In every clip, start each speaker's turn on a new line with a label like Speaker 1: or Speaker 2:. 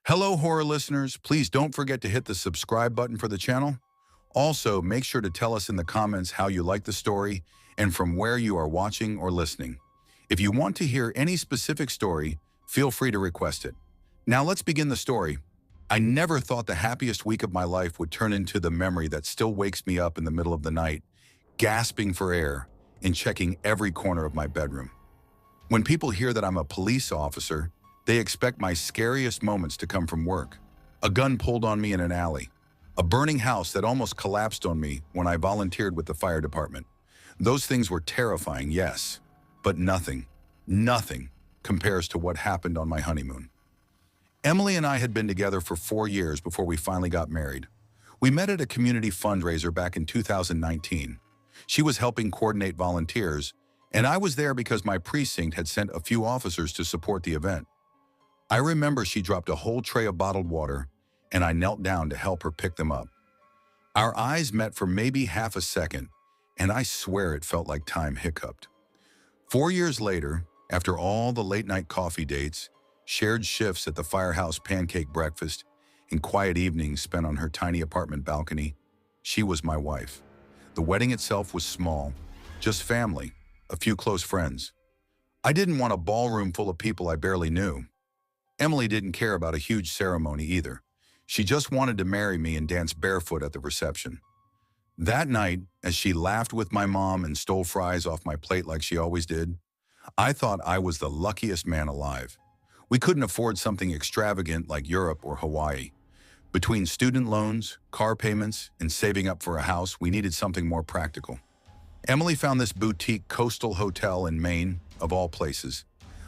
Speaker 1: Hello, horror listeners. Please don't forget to hit the subscribe button for the channel. Also, make sure to tell us in the comments how you like the story and from where you are watching or listening. If you want to hear any specific story, feel free to request it. Now let's begin the story. I never thought the happiest week of my life would turn into the memory that still wakes me up in the middle of the night, gasping for air and checking every corner of my bedroom. When people hear that I'm a police officer, they expect my scariest moments to come from work. A gun pulled on me in an alley. A burning house that almost collapsed on me when I volunteered with the fire department. Those things were terrifying, yes, but nothing compares to what happened on my honeymoon. Emily and I had been together for 4 years before we finally got married. We met at a community fundraiser back in 2019. She was helping coordinate volunteers, and I was there because my precinct had sent a few officers to support the event. I remember she dropped a whole tray of bottled water, and I knelt down to help her pick them up. Our eyes met for maybe half a second, and I swear it felt like time hiccuped. 4 years later, after all the late-night coffee dates, shared shifts at the firehouse pancake breakfast, and quiet evenings spent on her tiny apartment balcony, she was my wife. The wedding itself was small, just family, a few close friends. I didn't want a ballroom full of people I barely knew. Emily didn't care about a huge ceremony either. She just wanted to marry me and dance barefoot at the reception. That night, as she laughed with my mom and stole fries off my plate like she always did, I thought I was the luckiest man alive. We couldn't afford something extravagant like Europe or Hawaii. Between student loans, car payments, and saving up for a house, we needed something more practical. Emily found this boutique coastal hotel in Maine, of all places,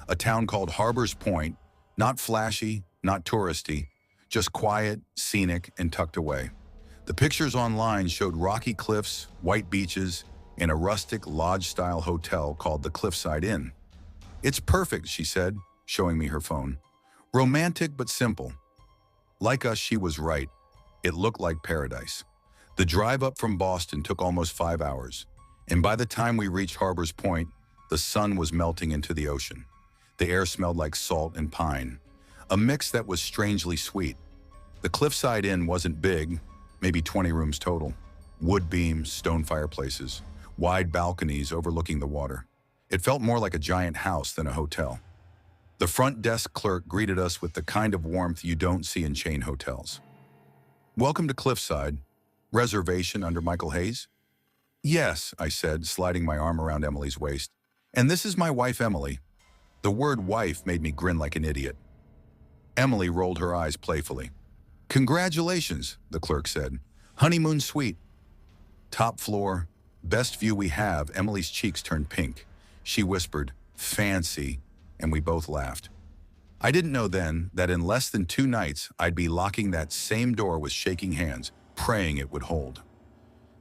Speaker 1: a town called Harbors Point. Not flashy, not touristy, just quiet, scenic, and tucked away. The pictures online showed rocky cliffs, white beaches, and a rustic lodge-style hotel called the Cliffside Inn. "It's perfect," she said, showing me her phone. "Romantic but simple." Like us, she was right. It looked like paradise. The drive up from Boston took almost 5 hours, and by the time we reached Harbors Point, the sun was melting into the ocean. The air smelled like salt and pine, a mix that was strangely sweet. The Cliffside Inn wasn't big, maybe 20 rooms total. Wood beams, stone fireplaces, wide balconies overlooking the water. It felt more like a giant house than a hotel. The front desk clerk greeted us with the kind of warmth you don't see in chain hotels. "Welcome to Cliffside. Reservation under Michael Hayes?" "Yes," I said, sliding my arm around Emily's waist. "And this is my wife, Emily." The word wife made me grin like an idiot. Emily rolled her eyes playfully. "Congratulations," the clerk said. "Honeymoon suite. Top floor, best view we have." Emily's cheeks turned pink. She whispered, "Fancy," and we both laughed. I didn't know then that in less than 2 nights, I'd be locking that same door with shaking hands, praying it would hold.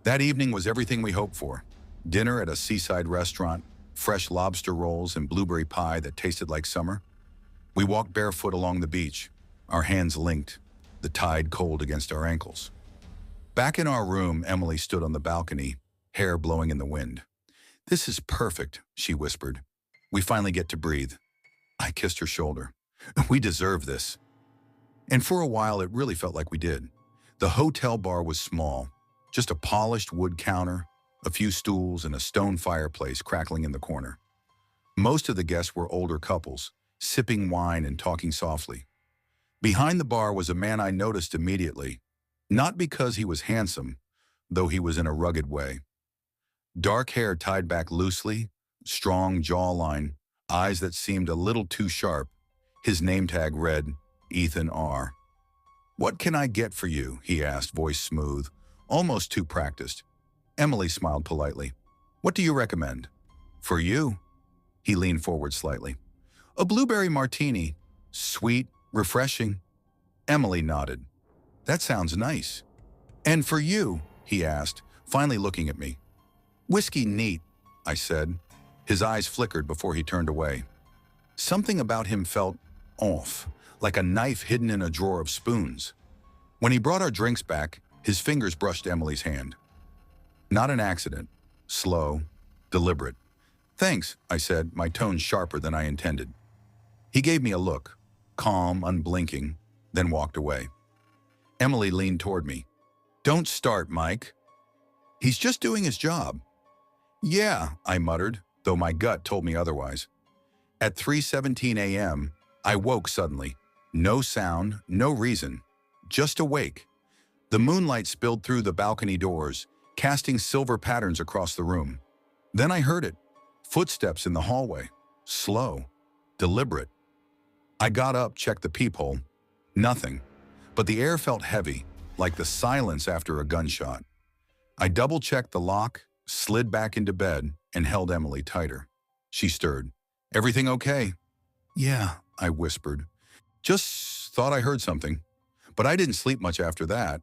Speaker 1: That evening was everything we hoped for. Dinner at a seaside restaurant, fresh lobster rolls and blueberry pie that tasted like summer. We walked barefoot along the beach, our hands linked, the tide cold against our ankles. Back in our room, Emily stood on the balcony, hair blowing in the wind. "This is perfect," she whispered. "We finally get to breathe." I kissed her shoulder. "We deserve this." And for a while, it really felt like we did. The hotel bar was small, just a polished wood counter, a few stools, and a stone fireplace crackling in the corner. Most of the guests were older couples, sipping wine and talking softly. Behind the bar was a man I noticed immediately, not because he was handsome, though he was in a rugged way. Dark hair tied back loosely, strong jawline, eyes that seemed a little too sharp. His name tag read, Ethan R. "What can I get for you?" he asked, voice smooth, almost too practiced. Emily smiled politely. "What do you recommend?" "For you?" He leaned forward slightly. "A blueberry martini. Sweet, refreshing." Emily nodded. "That sounds nice." "And for you?" he asked, finally looking at me. "Whiskey neat," I said. His eyes flickered before he turned away. Something about him felt off, like a knife hidden in a drawer of spoons. When he brought our drinks back, his fingers brushed Emily's hand. Not an accident. Slow, deliberate. "Thanks," I said, my tone sharper than I intended. He gave me a look, calm, unblinking, then walked away. Emily leaned toward me. "Don't start, Mike. He's just doing his job." "Yeah," I muttered, though my gut told me otherwise. At 3:17 a.m., I woke suddenly. No sound, no reason, just awake. The moonlight spilled through the balcony doors, casting silver patterns across the room. Then I heard it. Footsteps in the hallway. Slow, deliberate. I got up, checked the peephole. Nothing. But the air felt heavy, like the silence after a gunshot. I double-checked the lock, slid back into bed, and held Emily tighter. She stirred. "Everything okay?" "Yeah," I whispered. "Just thought I heard something." But I didn't sleep much after that.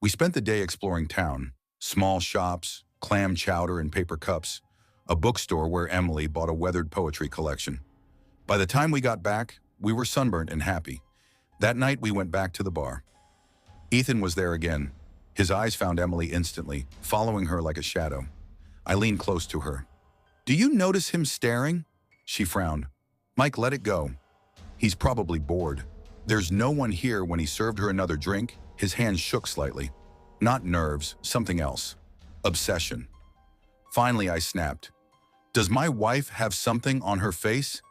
Speaker 1: We spent the day exploring town. Small shops, clam chowder in paper cups, a bookstore where Emily bought a weathered poetry collection. By the time we got back, we were sunburnt and happy. That night we went back to the bar. Ethan was there again. His eyes found Emily instantly, following her like a shadow. I leaned close to her. "Do you notice him staring?" She frowned. "Mike, let it go. He's probably bored." There's no one here. When he served her another drink, his hands shook slightly. Not nerves, something else. Obsession. Finally, I snapped. "Does my wife have something on her face?"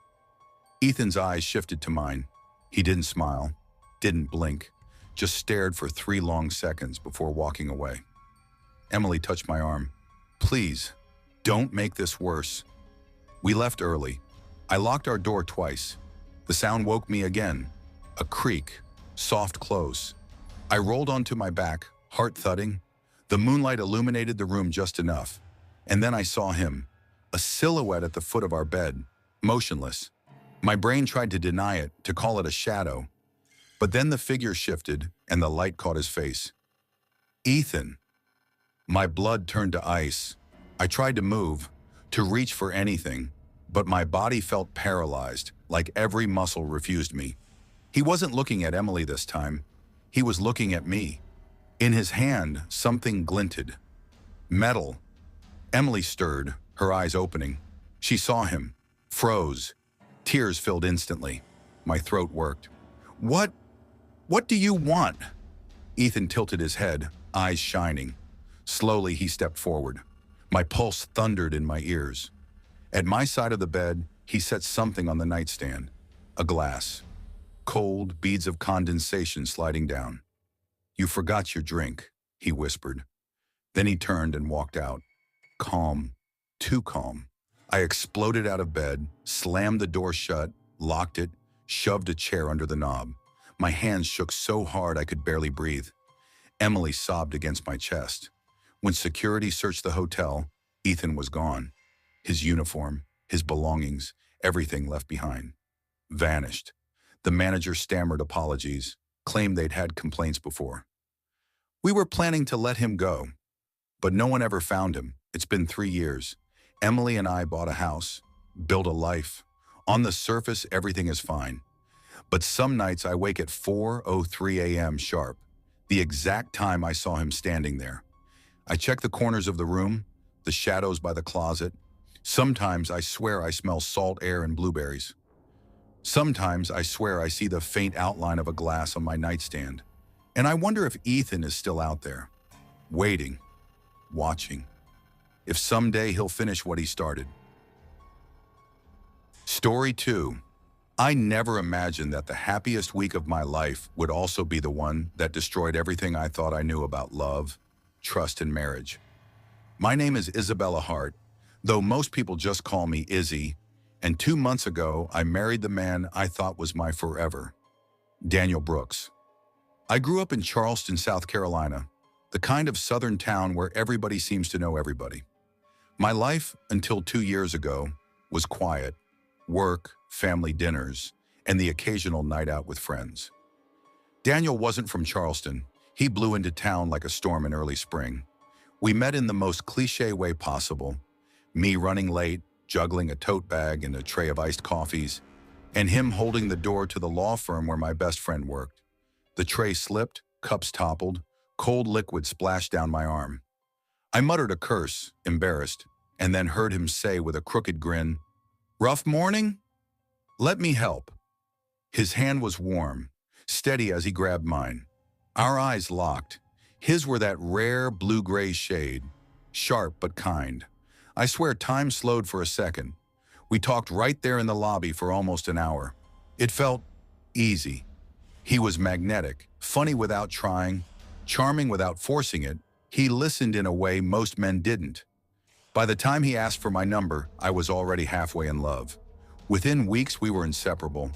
Speaker 1: Ethan's eyes shifted to mine. He didn't smile, didn't blink, just stared for 3 long seconds before walking away. Emily touched my arm. "Please, don't make this worse." We left early. I locked our door twice. The sound woke me again. A creak, soft close. I rolled onto my back, heart thudding. The moonlight illuminated the room just enough. And then I saw him, a silhouette at the foot of our bed, motionless. My brain tried to deny it, to call it a shadow. But then the figure shifted, and the light caught his face. Ethan. My blood turned to ice. I tried to move, to reach for anything, but my body felt paralyzed, like every muscle refused me. He wasn't looking at Emily this time. He was looking at me. In his hand, something glinted. Metal. Emily stirred, her eyes opening. She saw him, froze. Tears filled instantly. My throat worked. What do you want?" Ethan tilted his head, eyes shining. Slowly, he stepped forward. My pulse thundered in my ears. At my side of the bed, he set something on the nightstand. A glass. Cold beads of condensation sliding down. "You forgot your drink," he whispered. Then he turned and walked out. Calm. Too calm. I exploded out of bed, slammed the door shut, locked it, shoved a chair under the knob. My hands shook so hard I could barely breathe. Emily sobbed against my chest. When security searched the hotel, Ethan was gone. His uniform, his belongings, everything left behind. Vanished. The manager stammered apologies, claimed they'd had complaints before. We were planning to let him go, but no one ever found him. It's been 3 years. Emily and I bought a house, built a life. On the surface, everything is fine. But some nights I wake at 4:03 a.m. sharp, the exact time I saw him standing there. I check the corners of the room, the shadows by the closet. Sometimes I swear I smell salt air and blueberries. Sometimes I swear I see the faint outline of a glass on my nightstand. And I wonder if Ethan is still out there, waiting, watching. If someday he'll finish what he started. Story 2. I never imagined that the happiest week of my life would also be the one that destroyed everything I thought I knew about love, trust, and marriage. My name is Isabella Hart, though most people just call me Izzy, and 2 months ago, I married the man I thought was my forever, Daniel Brooks. I grew up in Charleston, South Carolina, the kind of southern town where everybody seems to know everybody. My life, until 2 years ago, was quiet. Work, family dinners, and the occasional night out with friends. Daniel wasn't from Charleston. He blew into town like a storm in early spring. We met in the most cliché way possible. Me running late, juggling a tote bag and a tray of iced coffees, and him holding the door to the law firm where my best friend worked. The tray slipped, cups toppled, cold liquid splashed down my arm. I muttered a curse, embarrassed, and then heard him say with a crooked grin, "Rough morning? Let me help." His hand was warm, steady as he grabbed mine. Our eyes locked. His were that rare blue-gray shade, sharp but kind. I swear time slowed for a second. We talked right there in the lobby for almost an hour. It felt easy. He was magnetic, funny without trying, charming without forcing it. He listened in a way most men didn't. By the time he asked for my number, I was already halfway in love. Within weeks, we were inseparable.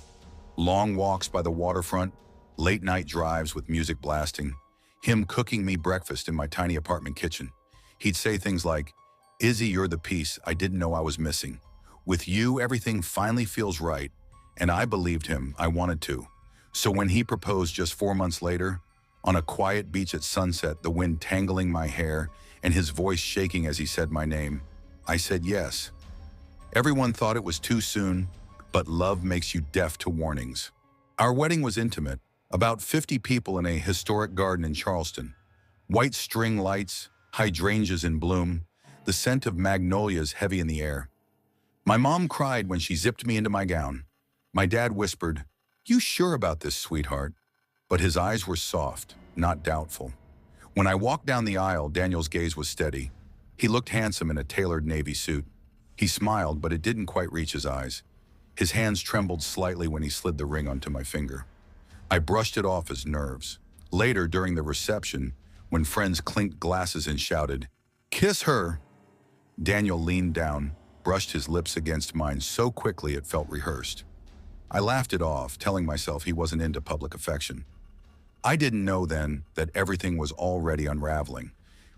Speaker 1: Long walks by the waterfront, late-night drives with music blasting, him cooking me breakfast in my tiny apartment kitchen. He'd say things like, "Izzy, you're the piece I didn't know I was missing. With you, everything finally feels right." And I believed him. I wanted to. So when he proposed just 4 months later, on a quiet beach at sunset, the wind tangling my hair and his voice shaking as he said my name, I said yes. Everyone thought it was too soon, but love makes you deaf to warnings. Our wedding was intimate, about 50 people in a historic garden in Charleston. White string lights, hydrangeas in bloom, the scent of magnolias heavy in the air. My mom cried when she zipped me into my gown. My dad whispered, "You sure about this, sweetheart?" But his eyes were soft, not doubtful. When I walked down the aisle, Daniel's gaze was steady. He looked handsome in a tailored navy suit. He smiled, but it didn't quite reach his eyes. His hands trembled slightly when he slid the ring onto my finger. I brushed it off as nerves. Later, during the reception, when friends clinked glasses and shouted, "Kiss her!" Daniel leaned down, brushed his lips against mine so quickly it felt rehearsed. I laughed it off, telling myself he wasn't into public affection. I didn't know then that everything was already unraveling.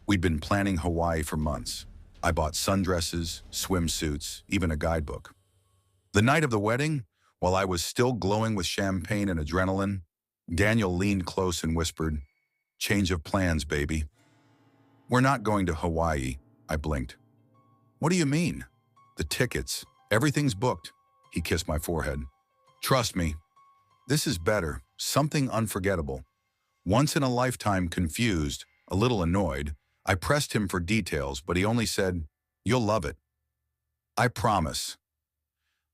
Speaker 1: We'd been planning Hawaii for months. I bought sundresses, swimsuits, even a guidebook. The night of the wedding, while I was still glowing with champagne and adrenaline, Daniel leaned close and whispered, "Change of plans, baby." "We're not going to Hawaii," I blinked. "What do you mean?" "The tickets. Everything's booked." He kissed my forehead. "Trust me, this is better, something unforgettable." Once in a lifetime, confused, a little annoyed, I pressed him for details, but he only said, "You'll love it." "I promise."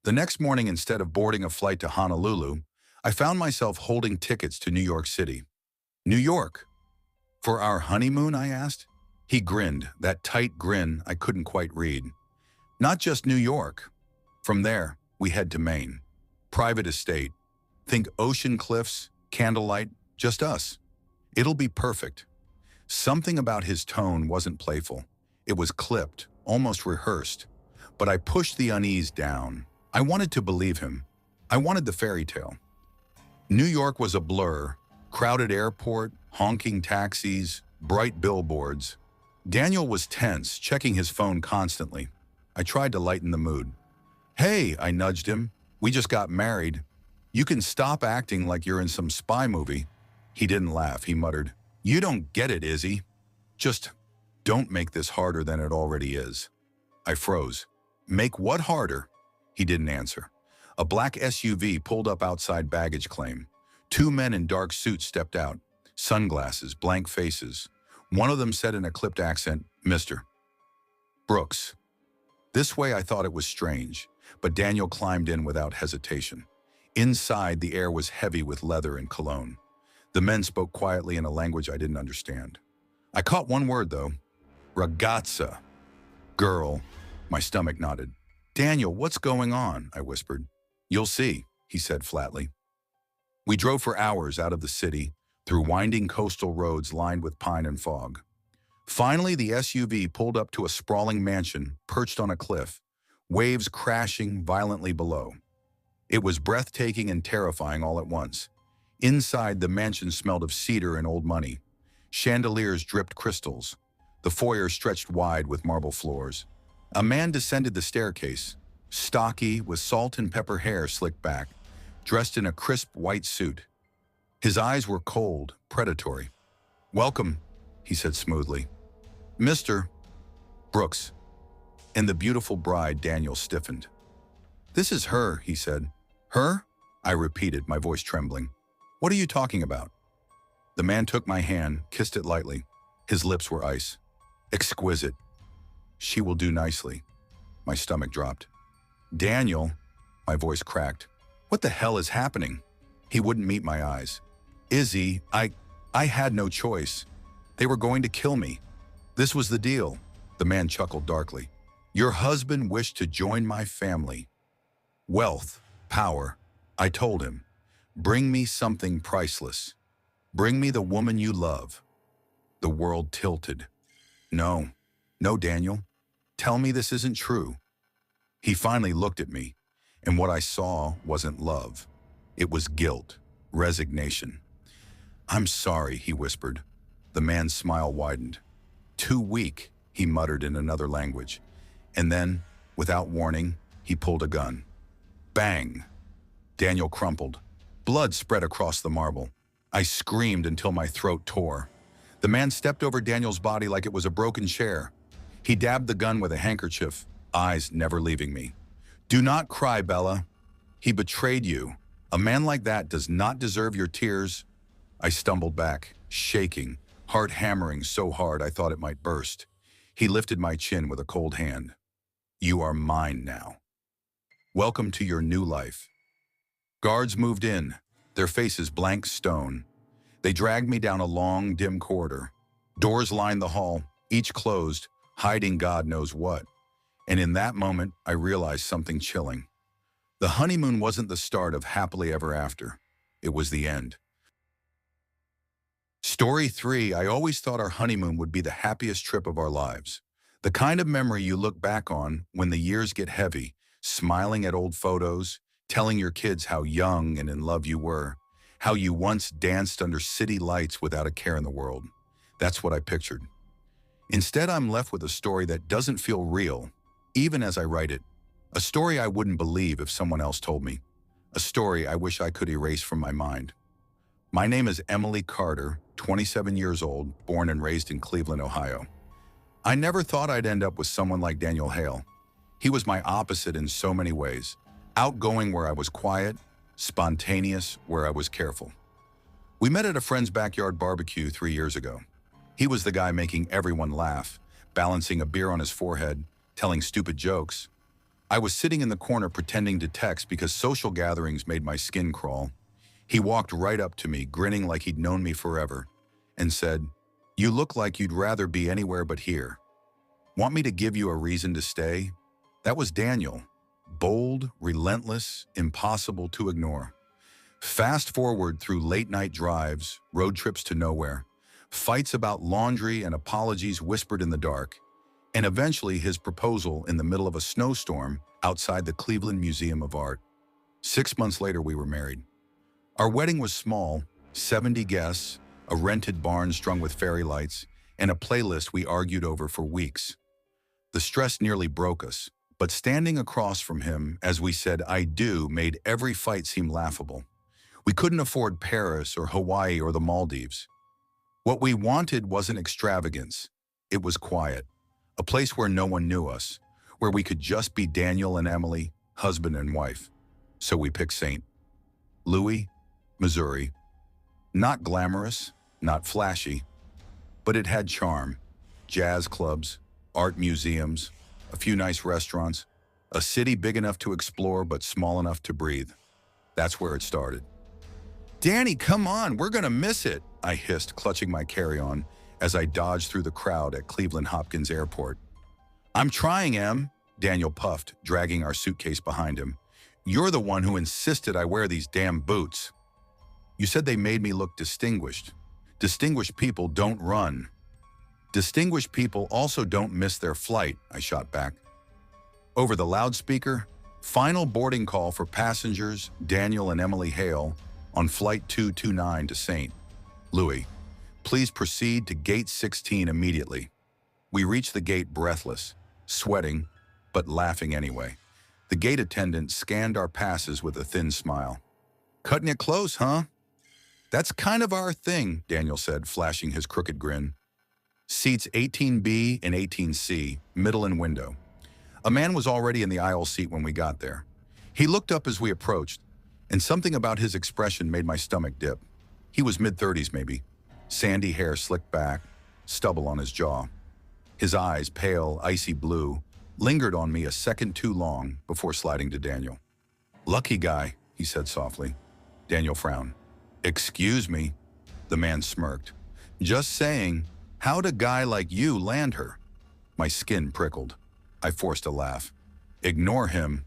Speaker 1: The next morning, instead of boarding a flight to Honolulu, I found myself holding tickets to New York City. "New York? For our honeymoon?" I asked. He grinned, that tight grin I couldn't quite read. "Not just New York. From there, we head to Maine. Private estate. Think ocean cliffs, candlelight, just us. It'll be perfect." Something about his tone wasn't playful. It was clipped, almost rehearsed. But I pushed the unease down. I wanted to believe him. I wanted the fairy tale. New York was a blur. Crowded airport, honking taxis, bright billboards. Daniel was tense, checking his phone constantly. I tried to lighten the mood. "Hey," I nudged him. "We just got married. You can stop acting like you're in some spy movie." He didn't laugh. He muttered, "You don't get it, Izzy. Just don't make this harder than it already is." I froze. "Make what harder?" He didn't answer. A black SUV pulled up outside baggage claim. 2 men in dark suits stepped out. Sunglasses, blank faces. One of them said in a clipped accent, "Mr. Brooks." This way I thought it was strange, but Daniel climbed in without hesitation. Inside, the air was heavy with leather and cologne. The men spoke quietly in a language I didn't understand. I caught one word, though. "Ragazza." "Girl." My stomach nodded. "Daniel, what's going on?" I whispered. "You'll see," he said flatly. We drove for hours out of the city, through winding coastal roads lined with pine and fog. Finally, the SUV pulled up to a sprawling mansion perched on a cliff, waves crashing violently below. It was breathtaking and terrifying all at once. Inside, the mansion smelled of cedar and old money. Chandeliers dripped crystals. The foyer stretched wide with marble floors. A man descended the staircase, stocky, with salt and pepper hair slicked back, dressed in a crisp white suit. His eyes were cold, predatory. "Welcome," he said smoothly. "Mr. Brooks." And the beautiful bride, Daniel, stiffened. "This is her," he said. "Her?" I repeated, my voice trembling. "What are you talking about?" The man took my hand, kissed it lightly. His lips were ice. "Exquisite. She will do nicely." My stomach dropped. "Daniel," my voice cracked. "What the hell is happening?" He wouldn't meet my eyes. Izzy, I had no choice. They were going to kill me. This was the deal. The man chuckled darkly. Your husband wished to join my family. Wealth, power, I told him. Bring me something priceless. Bring me the woman you love. The world tilted. No, Daniel. Tell me this isn't true. He finally looked at me, and what I saw wasn't love. It was guilt, resignation. I'm sorry, he whispered. The man's smile widened. Too weak, he muttered in another language. And then, without warning, he pulled a gun. Bang! Daniel crumpled. Blood spread across the marble. I screamed until my throat tore. The man stepped over Daniel's body like it was a broken chair. He dabbed the gun with a handkerchief, eyes never leaving me. Do not cry, Bella. He betrayed you. A man like that does not deserve your tears. I stumbled back, shaking, heart hammering so hard I thought it might burst. He lifted my chin with a cold hand. You are mine now. Welcome to your new life. Guards moved in, their faces blank stone. They dragged me down a long, dim corridor. Doors lined the hall, each closed, hiding God knows what. And in that moment, I realized something chilling. The honeymoon wasn't the start of happily ever after. It was the end. Story 3, I always thought our honeymoon would be the happiest trip of our lives. The kind of memory you look back on when the years get heavy, smiling at old photos, telling your kids how young and in love you were, how you once danced under city lights without a care in the world. That's what I pictured. Instead, I'm left with a story that doesn't feel real, even as I write it. A story I wouldn't believe if someone else told me. A story I wish I could erase from my mind. My name is Emily Carter, 27 years old, born and raised in Cleveland, Ohio. I never thought I'd end up with someone like Daniel Hale. He was my opposite in so many ways. Outgoing where I was quiet, spontaneous where I was careful. We met at a friend's backyard barbecue 3 years ago. He was the guy making everyone laugh, balancing a beer on his forehead, telling stupid jokes. I was sitting in the corner pretending to text because social gatherings made my skin crawl. He walked right up to me, grinning like he'd known me forever, and said, "You look like you'd rather be anywhere but here. Want me to give you a reason to stay?" That was Daniel. Bold, relentless, impossible to ignore. Fast forward through late-night drives, road trips to nowhere, fights about laundry and apologies whispered in the dark, and eventually his proposal in the middle of a snowstorm outside the Cleveland Museum of Art. 6 months later, we were married. Our wedding was small, 70 guests, a rented barn strung with fairy lights, and a playlist we argued over for weeks. The stress nearly broke us, but standing across from him as we said "I do" made every fight seem laughable. We couldn't afford Paris or Hawaii or the Maldives. What we wanted wasn't extravagance. It was quiet, a place where no one knew us, where we could just be Daniel and Emily, husband and wife. So we picked St. Louis, Missouri. Not glamorous, not flashy, but it had charm. Jazz clubs, art museums, a few nice restaurants, a city big enough to explore but small enough to breathe. That's where it started. "Danny, come on, we're gonna miss it," I hissed, clutching my carry-on as I dodged through the crowd at Cleveland Hopkins Airport. "I'm trying, Em," Daniel puffed, dragging our suitcase behind him. "You're the one who insisted I wear these damn boots. You said they made me look distinguished. Distinguished people don't run. Distinguished people also don't miss their flight," I shot back. Over the loudspeaker, final boarding call for passengers Daniel and Emily Hale on Flight 229 to St. Louis. Please proceed to Gate 16 immediately. We reached the gate breathless, sweating, but laughing anyway. The gate attendant scanned our passes with a thin smile. "Cutting it close, huh?" "That's kind of our thing," Daniel said, flashing his crooked grin. Seats 18B and 18C, middle and window. A man was already in the aisle seat when we got there. He looked up as we approached, and something about his expression made my stomach dip. He was mid-30s maybe, sandy hair slicked back, stubble on his jaw. His eyes, pale, icy blue, lingered on me a second too long before sliding to Daniel. "Lucky guy," he said softly. Daniel frowned. Excuse me, the man smirked. Just saying, how'd a guy like you land her? My skin prickled. I forced a laugh. Ignore him.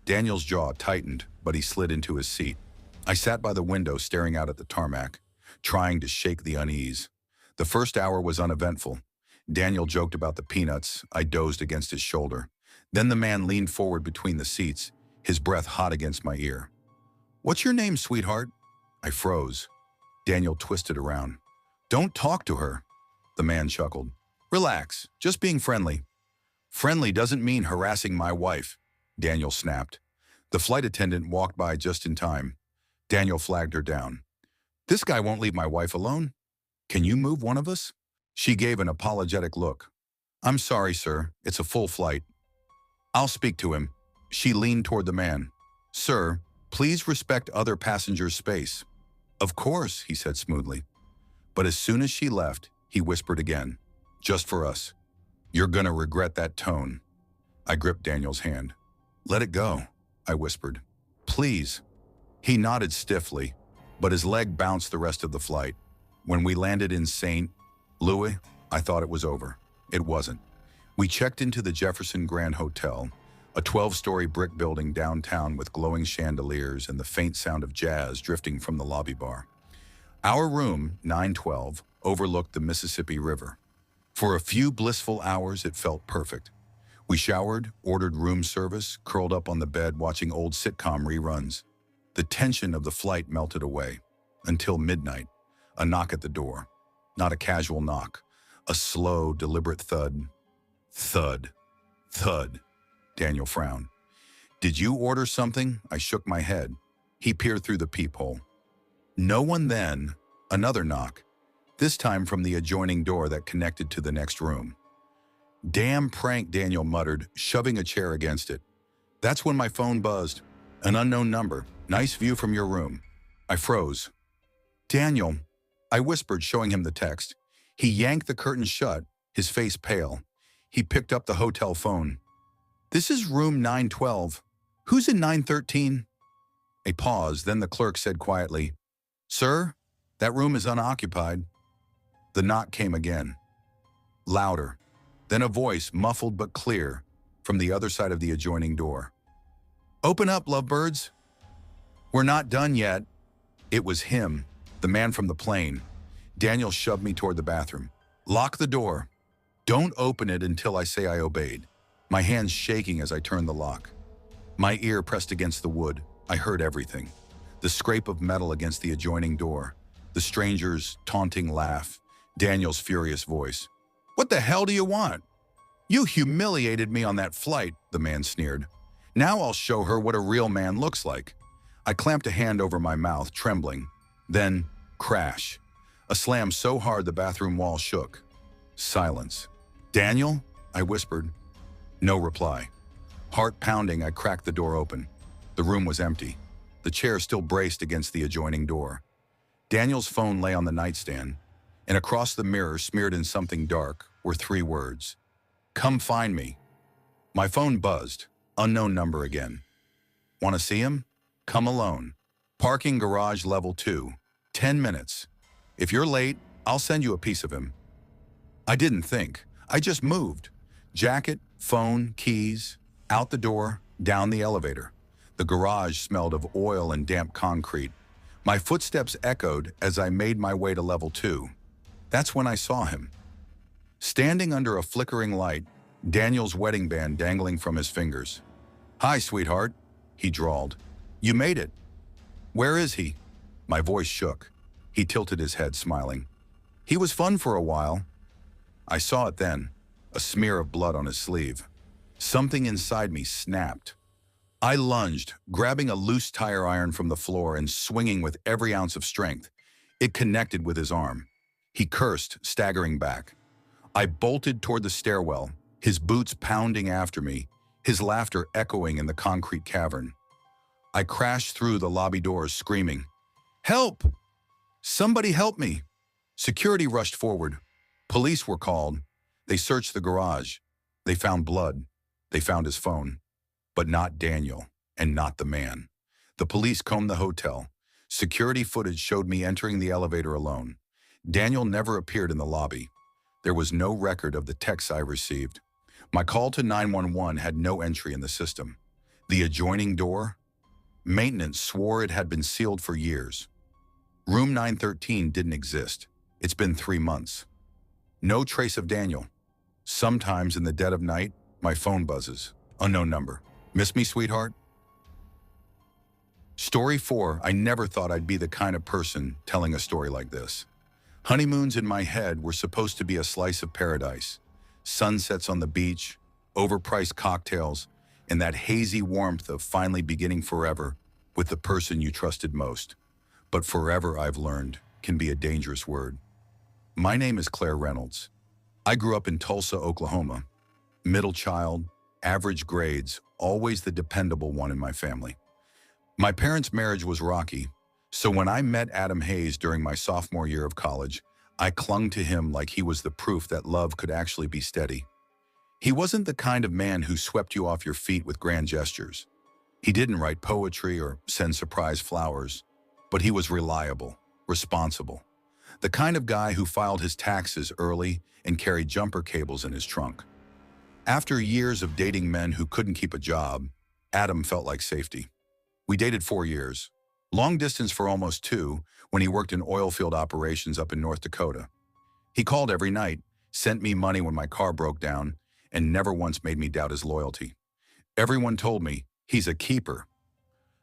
Speaker 1: Daniel's jaw tightened, but he slid into his seat. I sat by the window staring out at the tarmac, trying to shake the unease. The first hour was uneventful. Daniel joked about the peanuts. I dozed against his shoulder. Then the man leaned forward between the seats, his breath hot against my ear. "What's your name, sweetheart?" I froze. Daniel twisted around. "Don't talk to her." The man chuckled. "Relax, just being friendly." "Friendly doesn't mean harassing my wife," Daniel snapped. The flight attendant walked by just in time. Daniel flagged her down. "This guy won't leave my wife alone. Can you move one of us?" She gave an apologetic look. "I'm sorry, sir. It's a full flight." "I'll speak to him." She leaned toward the man. "Sir, please respect other passengers' space." "Of course," he said smoothly. But as soon as she left, he whispered again, "Just for us. You're gonna regret that tone." I gripped Daniel's hand. "Let it go," I whispered. "Please." He nodded stiffly, but his leg bounced the rest of the flight. When we landed in St. Louis, I thought it was over. It wasn't. We checked into the Jefferson Grand Hotel, a 12-story brick building downtown with glowing chandeliers and the faint sound of jazz drifting from the lobby bar. Our room, 912, overlooked the Mississippi River. For a few blissful hours, it felt perfect. We showered, ordered room service, curled up on the bed watching old sitcom reruns. The tension of the flight melted away. Until midnight, a knock at the door. Not a casual knock, a slow, deliberate thud. Thud. Thud. Daniel frowned. "Did you order something?" I shook my head. He peered through the peephole. No one then. Another knock, this time from the adjoining door that connected to the next room. "Damn prank," Daniel muttered, shoving a chair against it. That's when my phone buzzed. An unknown number. "Nice view from your room." I froze. "Daniel," I whispered, showing him the text. He yanked the curtains shut, his face pale. He picked up the hotel phone. "This is room 912. Who's in 913? A pause, then the clerk said quietly, "Sir, that room is unoccupied." The knock came again. Louder. Then a voice, muffled but clear, from the other side of the adjoining door. "Open up, lovebirds." "We're not done yet." It was him, the man from the plane. Daniel shoved me toward the bathroom. "Lock the door. Don't open it until I say I obeyed." My hands shaking as I turned the lock. My ear pressed against the wood. I heard everything. The scrape of metal against the adjoining door. The stranger's taunting laugh. Daniel's furious voice. "What the hell do you want?" "You humiliated me on that flight," the man sneered. "Now I'll show her what a real man looks like." I clamped a hand over my mouth, trembling. Then, crash. A slam so hard the bathroom wall shook. Silence. "Daniel?" I whispered. No reply. Heart pounding, I cracked the door open. The room was empty. The chair still braced against the adjoining door. Daniel's phone lay on the nightstand, and across the mirror, smeared in something dark, were 3 words. "Come find me." My phone buzzed. Unknown number again. "Want to see him? Come alone. Parking garage level 2. 10 minutes. If you're late, I'll send you a piece of him." I didn't think. I just moved. Jacket, phone, keys, out the door, down the elevator. The garage smelled of oil and damp concrete. My footsteps echoed as I made my way to level 2. That's when I saw him. Standing under a flickering light, Daniel's wedding band dangling from his fingers. "Hi, sweetheart," he drawled. "You made it." "Where is he?" My voice shook. He tilted his head, smiling. "He was fun for a while." I saw it then, a smear of blood on his sleeve. Something inside me snapped. I lunged, grabbing a loose tire iron from the floor and swinging with every ounce of strength. It connected with his arm. He cursed, staggering back. I bolted toward the stairwell, his boots pounding after me, his laughter echoing in the concrete cavern. I crashed through the lobby doors, screaming, "Help! Somebody help me!" Security rushed forward. Police were called. They searched the garage. They found blood. They found his phone. But not Daniel, and not the man. The police combed the hotel. Security footage showed me entering the elevator alone. Daniel never appeared in the lobby. There was no record of the texts I received. My call to 911 had no entry in the system. The adjoining door? Maintenance swore it had been sealed for years. Room 913 didn't exist. It's been 3 months. No trace of Daniel. Sometimes in the dead of night, my phone buzzes. Unknown number. Miss me, sweetheart? Story 4. I never thought I'd be the kind of person telling a story like this. Honeymoons in my head were supposed to be a slice of paradise. Sunsets on the beach, overpriced cocktails, and that hazy warmth of finally beginning forever with the person you trusted most. But forever, I've learned, can be a dangerous word. My name is Claire Reynolds. I grew up in Tulsa, Oklahoma. Middle child, average grades, always the dependable one in my family. My parents' marriage was rocky, so when I met Adam Hayes during my sophomore year of college, I clung to him like he was the proof that love could actually be steady. He wasn't the kind of man who swept you off your feet with grand gestures. He didn't write poetry or send surprise flowers, but he was reliable, responsible. The kind of guy who filed his taxes early and carried jumper cables in his trunk. After years of dating men who couldn't keep a job, Adam felt like safety. We dated 4 years, long distance for almost 2, when he worked in oil field operations up in North Dakota. He called every night, sent me money when my car broke down, and never once made me doubt his loyalty. Everyone told me, he's a keeper.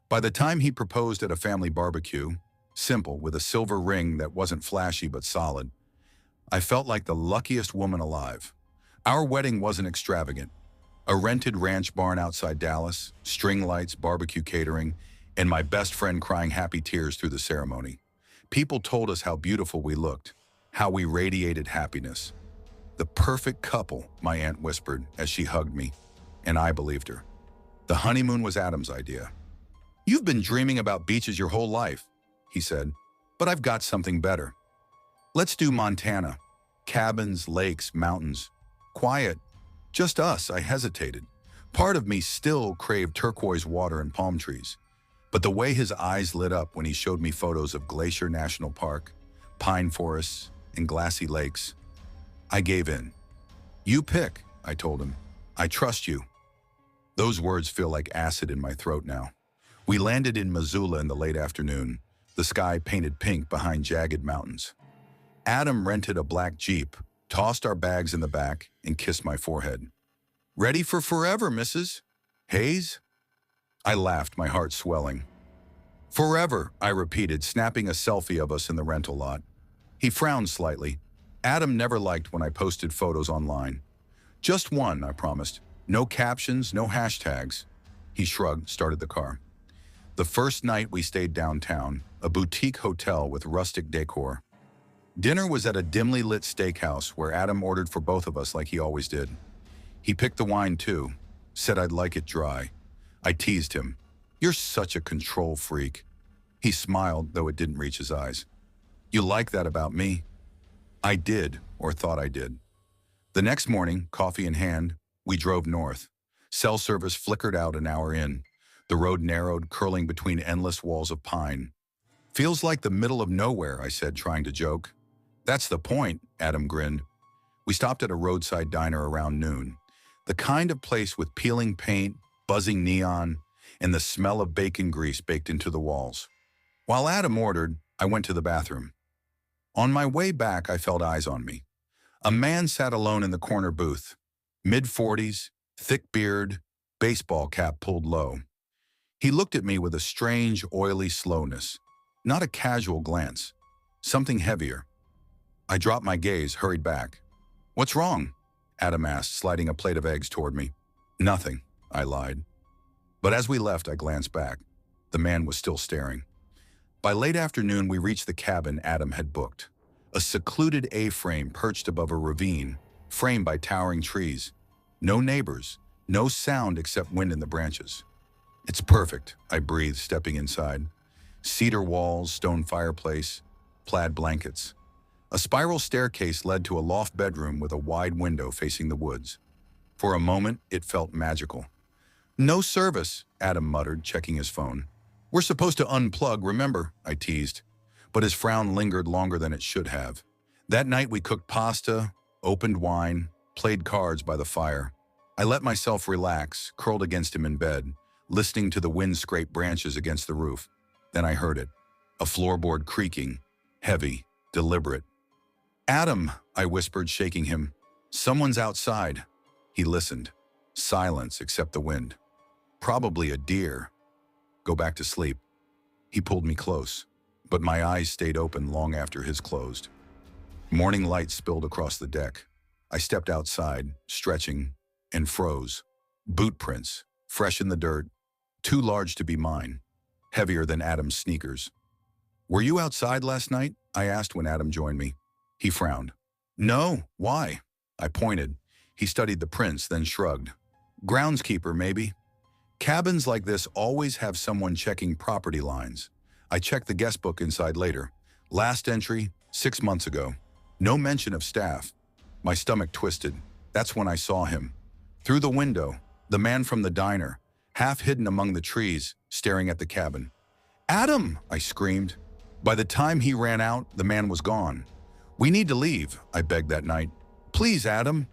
Speaker 1: By the time he proposed at a family barbecue, simple, with a silver ring that wasn't flashy but solid, I felt like the luckiest woman alive. Our wedding wasn't extravagant. A rented ranch barn outside Dallas, string lights, barbecue catering, and my best friend crying happy tears through the ceremony. People told us how beautiful we looked, how we radiated happiness. The perfect couple, my aunt whispered as she hugged me, and I believed her. The honeymoon was Adam's idea. "You've been dreaming about beaches your whole life," he said, "but I've got something better. Let's do Montana. Cabins, lakes, mountains. Quiet. Just us." I hesitated. Part of me still craved turquoise water and palm trees. But the way his eyes lit up when he showed me photos of Glacier National Park, pine forests, and glassy lakes, I gave in. "You pick," I told him. "I trust you." Those words feel like acid in my throat now. We landed in Missoula in the late afternoon, the sky painted pink behind jagged mountains. Adam rented a black Jeep, tossed our bags in the back, and kissed my forehead. "Ready for forever, Mrs. Hayes?" I laughed, my heart swelling. "Forever," I repeated, snapping a selfie of us in the rental lot. He frowned slightly. Adam never liked when I posted photos online. "Just one," I promised. "No captions, no hashtags." He shrugged, started the car. The first night we stayed downtown, a boutique hotel with rustic decor. Dinner was at a dimly lit steakhouse where Adam ordered for both of us like he always did. He picked the wine too, said I'd like it dry. I teased him. "You're such a control freak." He smiled, though it didn't reach his eyes. "You like that about me?" I did, or thought I did. The next morning, coffee in hand, we drove north. Cell service flickered out an hour in. The road narrowed, curling between endless walls of pine. "Feels like the middle of nowhere," I said, trying to joke. "That's the point," Adam grinned. We stopped at a roadside diner around noon. The kind of place with peeling paint, buzzing neon, and the smell of bacon grease baked into the walls. While Adam ordered, I went to the bathroom. On my way back, I felt eyes on me. A man sat alone in the corner booth. Mid-40s, thick beard, baseball cap pulled low. He looked at me with a strange, oily slowness. Not a casual glance. Something heavier. I dropped my gaze, hurried back. "What's wrong?" Adam asked, sliding a plate of eggs toward me. "Nothing," I lied. But as we left, I glanced back. The man was still staring. By late afternoon, we reached the cabin Adam had booked. A secluded A-frame perched above a ravine, framed by towering trees. No neighbors, no sound except wind in the branches. "It's perfect," I breathed, stepping inside. Cedar walls, stone fireplace, plaid blankets. A spiral staircase led to a loft bedroom with a wide window facing the woods. For a moment, it felt magical. "No service," Adam muttered, checking his phone. We're supposed to unplug, remember? I teased. But his frown lingered longer than it should have. That night we cooked pasta, opened wine, played cards by the fire. I let myself relax, curled against him in bed, listening to the wind scrape branches against the roof. Then I heard it, a floorboard creaking, heavy, deliberate. "Adam," I whispered, shaking him. "Someone's outside." He listened. Silence except the wind. "Probably a deer." "Go back to sleep." He pulled me close, but my eyes stayed open long after his closed. Morning light spilled across the deck. I stepped outside, stretching, and froze. Boot prints, fresh in the dirt, too large to be mine, heavier than Adam's sneakers. "Were you outside last night?" I asked when Adam joined me. He frowned. "No, why?" I pointed. He studied the prints, then shrugged. "Groundskeeper, maybe." Cabins like this always have someone checking property lines. I checked the guest book inside later. Last entry, 6 months ago. No mention of staff. My stomach twisted. That's when I saw him. Through the window, the man from the diner, half hidden among the trees, staring at the cabin. "Adam!" I screamed. By the time he ran out, the man was gone. "We need to leave," I begged that night. "Please, Adam."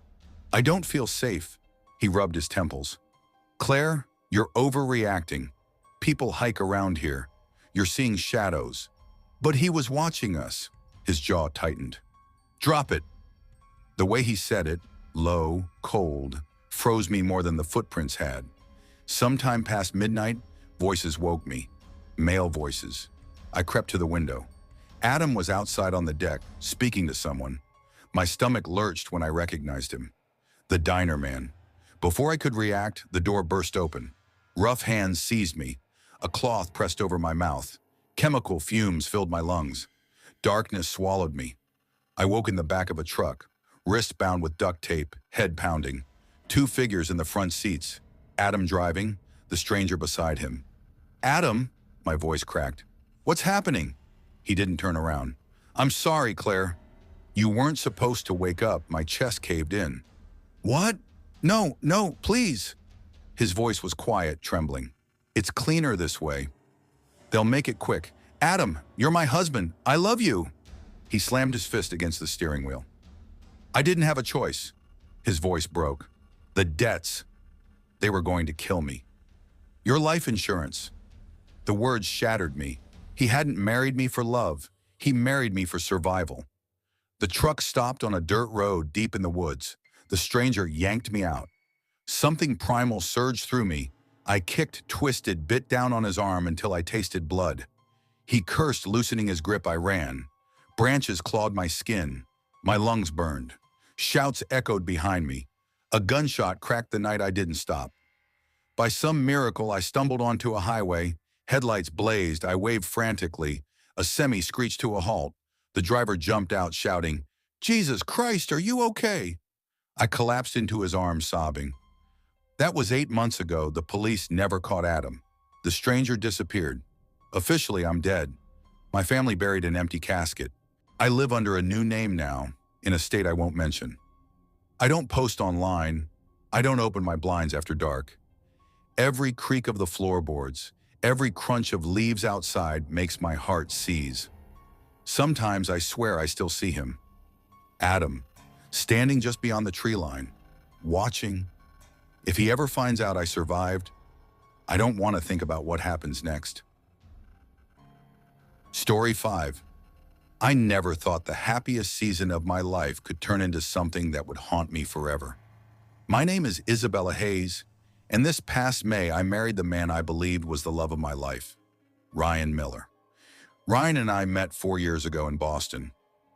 Speaker 1: "I don't feel safe." He rubbed his temples. "Claire, you're overreacting. People hike around here. You're seeing shadows." "But he was watching us." His jaw tightened. "Drop it." The way he said it, low, cold, froze me more than the footprints had. Sometime past midnight, voices woke me. Male voices. I crept to the window. Adam was outside on the deck, speaking to someone. My stomach lurched when I recognized him. The diner man. Before I could react, the door burst open. Rough hands seized me. A cloth pressed over my mouth. Chemical fumes filled my lungs. Darkness swallowed me. I woke in the back of a truck, wrist bound with duct tape, head pounding. 2 figures in the front seats. Adam driving, the stranger beside him. "Adam," my voice cracked. "What's happening?" He didn't turn around. "I'm sorry, Claire. You weren't supposed to wake up." My chest caved in. "What? No, no, please." His voice was quiet, trembling. "It's cleaner this way. They'll make it quick. Adam, you're my husband. I love you." He slammed his fist against the steering wheel. "I didn't have a choice." His voice broke. "The debts. They were going to kill me. Your life insurance." The words shattered me. He hadn't married me for love. He married me for survival. The truck stopped on a dirt road deep in the woods. The stranger yanked me out. Something primal surged through me. I kicked, twisted, bit down on his arm until I tasted blood. He cursed, loosening his grip. I ran. Branches clawed my skin. My lungs burned. Shouts echoed behind me. A gunshot cracked the night I didn't stop. By some miracle, I stumbled onto a highway. Headlights blazed. I waved frantically. A semi screeched to a halt. The driver jumped out, shouting, "Jesus Christ, are you okay?" I collapsed into his arms, sobbing. That was 8 months ago. The police never caught Adam. The stranger disappeared. Officially, I'm dead. My family buried an empty casket. I live under a new name now, in a state I won't mention. I don't post online. I don't open my blinds after dark. Every creak of the floorboards, every crunch of leaves outside makes my heart seize. Sometimes I swear I still see him. Adam, standing just beyond the tree line, watching. If he ever finds out I survived, I don't want to think about what happens next. Story 5. I never thought the happiest season of my life could turn into something that would haunt me forever. My name is Isabella Hayes, and this past May I married the man I believed was the love of my life, Ryan Miller. Ryan and I met 4 years ago in Boston.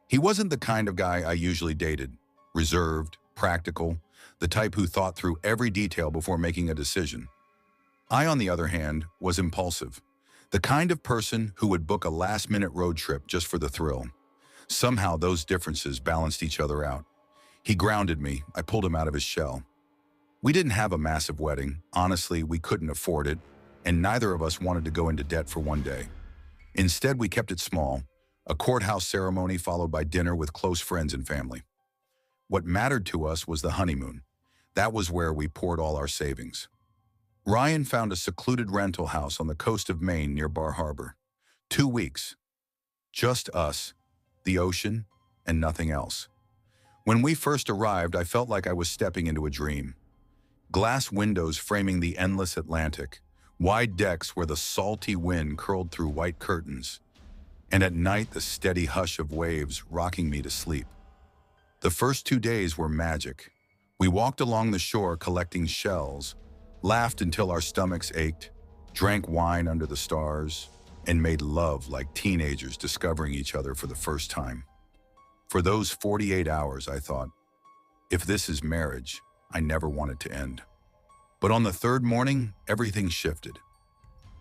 Speaker 1: He wasn't the kind of guy I usually dated, reserved, practical, the type who thought through every detail before making a decision. I, on the other hand, was impulsive, the kind of person who would book a last-minute road trip just for the thrill. Somehow those differences balanced each other out. He grounded me. I pulled him out of his shell. We didn't have a massive wedding. Honestly, we couldn't afford it, and neither of us wanted to go into debt for one day. Instead, we kept it small, a courthouse ceremony followed by dinner with close friends and family. What mattered to us was the honeymoon. That was where we poured all our savings. Ryan found a secluded rental house on the coast of Maine near Bar Harbor. 2 weeks. Just us, the ocean, and nothing else. When we first arrived, I felt like I was stepping into a dream. Glass windows framing the endless Atlantic, wide decks where the salty wind curled through white curtains, and at night the steady hush of waves rocking me to sleep. The first 2 days were magic. We walked along the shore collecting shells, laughed until our stomachs ached, drank wine under the stars, and made love like teenagers discovering each other for the first time. For those 48 hours, I thought, if this is marriage, I never want it to end. But on the third morning, everything shifted.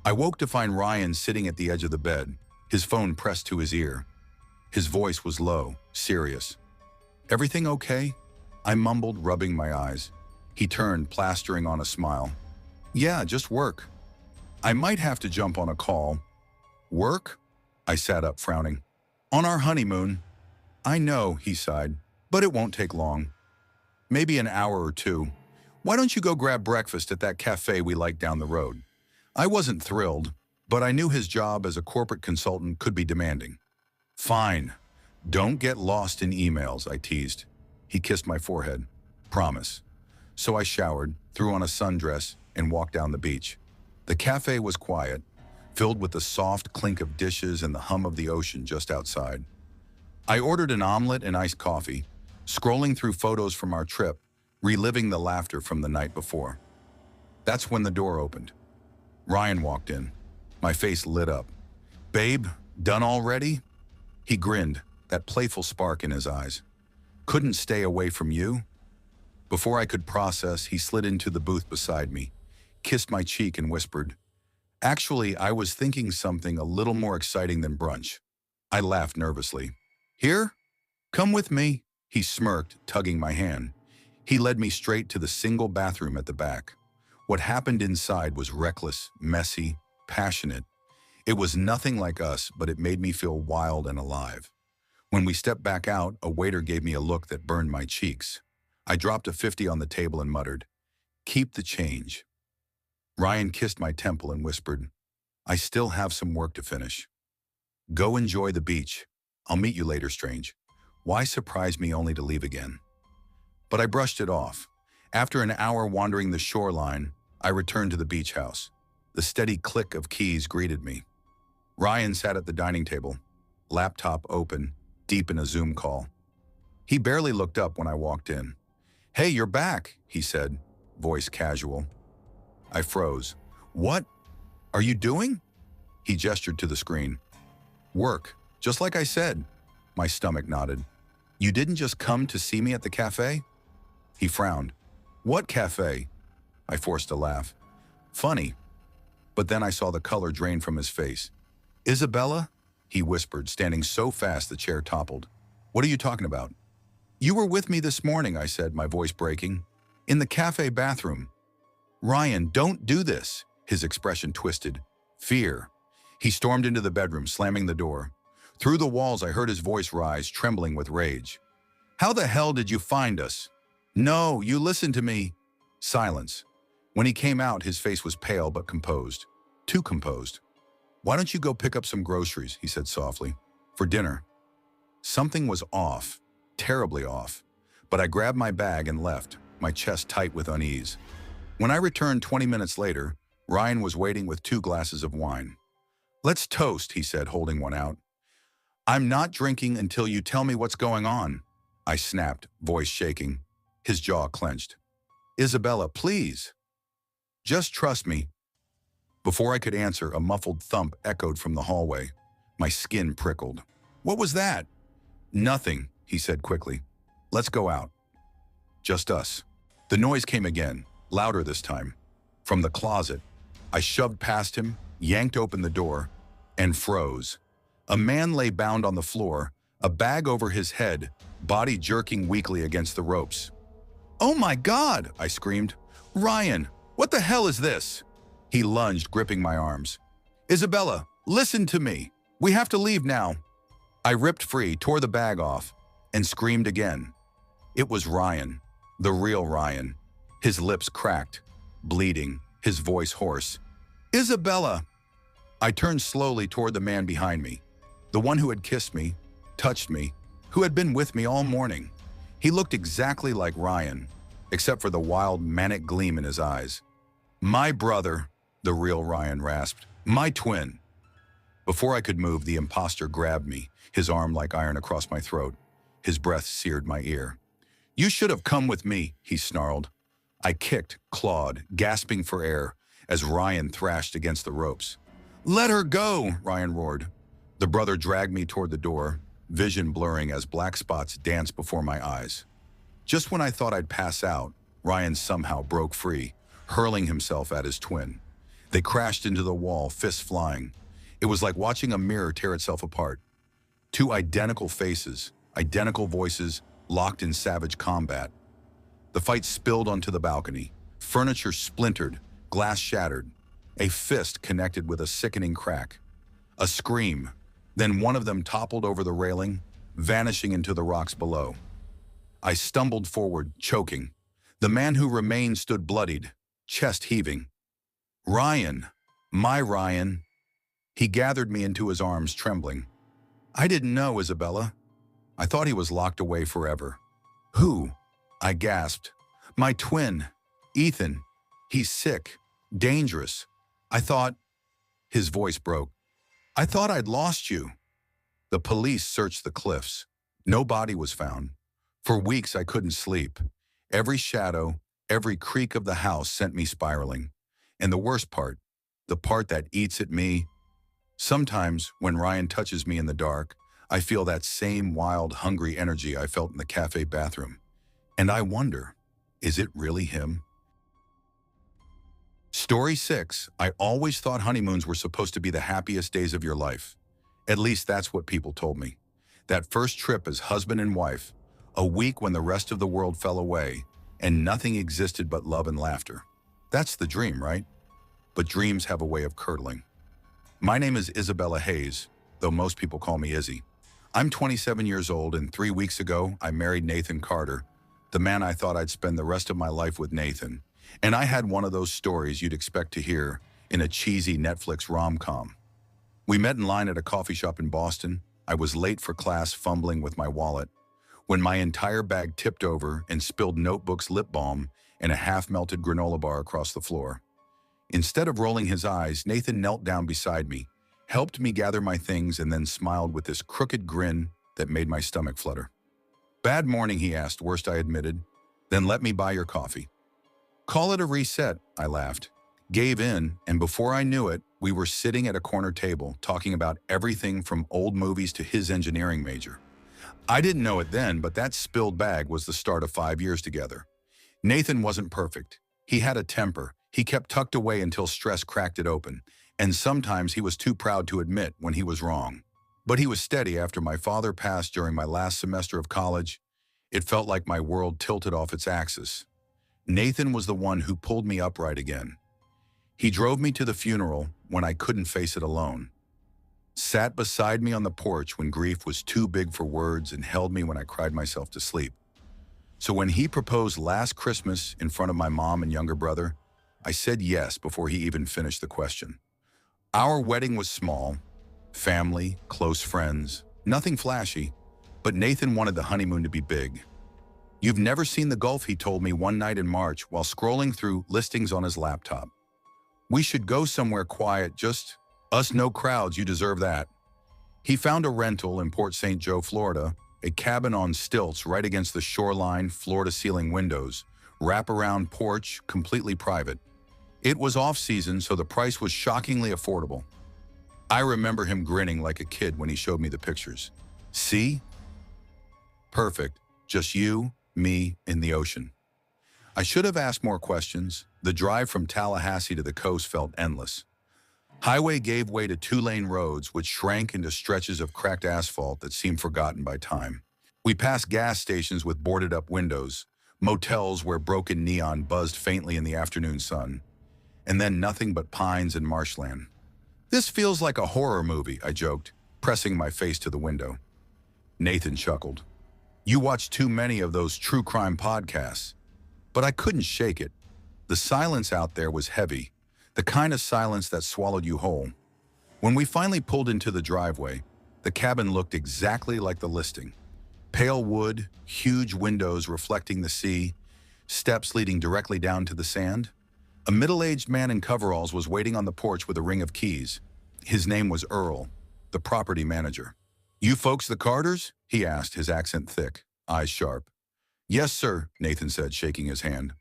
Speaker 1: I woke to find Ryan sitting at the edge of the bed, his phone pressed to his ear. His voice was low, serious. "Everything okay?" I mumbled, rubbing my eyes. He turned, plastering on a smile. "Yeah, just work. I might have to jump on a call." "Work?" I sat up, frowning. "On our honeymoon." "I know," he sighed, "but it won't take long. Maybe an hour or two. Why don't you go grab breakfast at that cafe we like down the road?" I wasn't thrilled, but I knew his job as a corporate consultant could be demanding. "Fine. Don't get lost in emails," I teased. He kissed my forehead. "Promise." So I showered, threw on a sundress, and walked down the beach. The cafe was quiet, filled with the soft clink of dishes and the hum of the ocean just outside. I ordered an omelet and iced coffee, scrolling through photos from our trip, reliving the laughter from the night before. That's when the door opened. Ryan walked in. My face lit up. "Babe, done already?" He grinned, that playful spark in his eyes. "Couldn't stay away from you?" Before I could process, he slid into the booth beside me, kissed my cheek and whispered, "Actually, I was thinking something a little more exciting than brunch." I laughed nervously. "Here? Come with me." He smirked, tugging my hand. He led me straight to the single bathroom at the back. What happened inside was reckless, messy, passionate. It was nothing like us, but it made me feel wild and alive. When we stepped back out, a waiter gave me a look that burned my cheeks. I dropped a 50 on the table and muttered, "Keep the change." Ryan kissed my temple and whispered, "I still have some work to finish. Go enjoy the beach. I'll meet you later, strange." Why surprise me only to leave again? But I brushed it off. After an hour wandering the shoreline, I returned to the beach house. The steady click of keys greeted me. Ryan sat at the dining table, laptop open, deep in a Zoom call. He barely looked up when I walked in. "Hey, you're back," he said, voice casual. I froze. "What are you doing?" He gestured to the screen. "Work, just like I said." My stomach nodded. "You didn't just come to see me at the cafe?" He frowned. "What cafe?" I forced a laugh. "Funny." But then I saw the color drain from his face. "Isabella?" he whispered, standing so fast the chair toppled. "What are you talking about?" "You were with me this morning," I said, my voice breaking. "In the cafe bathroom." "Ryan, don't do this." His expression twisted. Fear. He stormed into the bedroom, slamming the door. Through the walls, I heard his voice rise, trembling with rage. "How the hell did you find us?" "No, you listen to me." Silence. When he came out, his face was pale but composed. Too composed. "Why don't you go pick up some groceries," he said softly, "for dinner." Something was off, terribly off. But I grabbed my bag and left, my chest tight with unease. When I returned 20 minutes later, Ryan was waiting with 2 glasses of wine. "Let's toast," he said, holding one out. "I'm not drinking until you tell me what's going on," I snapped, voice shaking. His jaw clenched. "Isabella, please. Just trust me." Before I could answer, a muffled thump echoed from the hallway. My skin prickled. "What was that?" "Nothing," he said quickly. "Let's go out." Just us. The noise came again, louder this time. From the closet, I shoved past him, yanked open the door, and froze. A man lay bound on the floor, a bag over his head, body jerking weakly against the ropes. "Oh my God!" I screamed. "Ryan, what the hell is this?" He lunged, gripping my arms. "Isabella, listen to me. We have to leave now." I ripped free, tore the bag off, and screamed again. It was Ryan, the real Ryan. His lips cracked, bleeding, his voice hoarse. "Isabella!" I turned slowly toward the man behind me, the one who had kissed me, touched me, who had been with me all morning. He looked exactly like Ryan, except for the wild, manic gleam in his eyes. "My brother," the real Ryan rasped. "My twin." Before I could move, the imposter grabbed me, his arm like iron across my throat. His breath seared my ear. "You should have come with me," he snarled. I kicked, clawed, gasping for air, as Ryan thrashed against the ropes. "Let her go!" Ryan roared. The brother dragged me toward the door, vision blurring as black spots danced before my eyes. Just when I thought I'd pass out, Ryan somehow broke free, hurling himself at his twin. They crashed into the wall, fists flying. It was like watching a mirror tear itself apart. Two identical faces, identical voices, locked in savage combat. The fight spilled onto the balcony. Furniture splintered, glass shattered. A fist connected with a sickening crack. A scream. Then one of them toppled over the railing, vanishing into the rocks below. I stumbled forward, choking. The man who remained stood bloodied, chest heaving. "Ryan, my Ryan." He gathered me into his arms, trembling. "I didn't know, Isabella. I thought he was locked away forever." "Who?" I gasped. "My twin, Ethan. He's sick, dangerous. I thought..." His voice broke. "I thought I'd lost you." The police searched the cliffs. No body was found. For weeks I couldn't sleep. Every shadow, every creak of the house sent me spiraling. And the worst part, the part that eats at me, sometimes when Ryan touches me in the dark, I feel that same wild, hungry energy I felt in the cafe bathroom. And I wonder, is it really him? Story 6. I always thought honeymoons were supposed to be the happiest days of your life. At least that's what people told me. That first trip as husband and wife, a week when the rest of the world fell away, and nothing existed but love and laughter. That's the dream, right? But dreams have a way of curdling. My name is Isabella Hayes, though most people call me Izzy. I'm 27 years old, and 3 weeks ago, I married Nathan Carter, the man I thought I'd spend the rest of my life with. Nathan. And I had one of those stories you'd expect to hear in a cheesy Netflix rom-com. We met in line at a coffee shop in Boston. I was late for class, fumbling with my wallet, when my entire bag tipped over and spilled notebooks, lip balm, and a half-melted granola bar across the floor. Instead of rolling his eyes, Nathan knelt down beside me, helped me gather my things, and then smiled with this crooked grin that made my stomach flutter. "Bad morning," he asked. "Worst," I admitted. "Then let me buy your coffee." "Call it a reset," I laughed. Gave in, and before I knew it, we were sitting at a corner table, talking about everything from old movies to his engineering major. I didn't know it then, but that spilled bag was the start of 5 years together. Nathan wasn't perfect. He had a temper. He kept tucked away until stress cracked it open, and sometimes he was too proud to admit when he was wrong. But he was steady. After my father passed during my last semester of college, it felt like my world tilted off its axis. Nathan was the one who pulled me upright again. He drove me to the funeral when I couldn't face it alone, sat beside me on the porch when grief was too big for words, and held me when I cried myself to sleep. So when he proposed last Christmas in front of my mom and younger brother, I said yes before he even finished the question. Our wedding was small, family, close friends, nothing flashy, but Nathan wanted the honeymoon to be big. "You've never seen the Gulf," he told me one night in March while scrolling through listings on his laptop. "We should go somewhere quiet, just us, no crowds, you deserve that." He found a rental in Port St. Joe, Florida, a cabin on stilts right against the shoreline, floor-to-ceiling windows, wrap-around porch, completely private. It was off-season, so the price was shockingly affordable. I remember him grinning like a kid when he showed me the pictures. "See? Perfect. Just you, me, and the ocean." I should have asked more questions. The drive from Tallahassee to the coast felt endless. Highway gave way to two-lane roads, which shrank into stretches of cracked asphalt that seemed forgotten by time. We passed gas stations with boarded-up windows, motels where broken neon buzzed faintly in the afternoon sun, and then nothing but pines and marshland. "This feels like a horror movie," I joked, pressing my face to the window. Nathan chuckled. "You watch too many of those true crime podcasts." But I couldn't shake it. The The silence out there was heavy, the kind of silence that swallowed you whole. When we finally pulled into the driveway, the cabin looked exactly like the listing. Pale wood, huge windows reflecting the sea, steps leading directly down to the sand. A middle-aged man in coveralls was waiting on the porch with a ring of keys. His name was Earl, the property manager. "You folks the Carters?" he asked, his accent thick, eyes sharp. "Yes, sir," Nathan said, shaking his hand.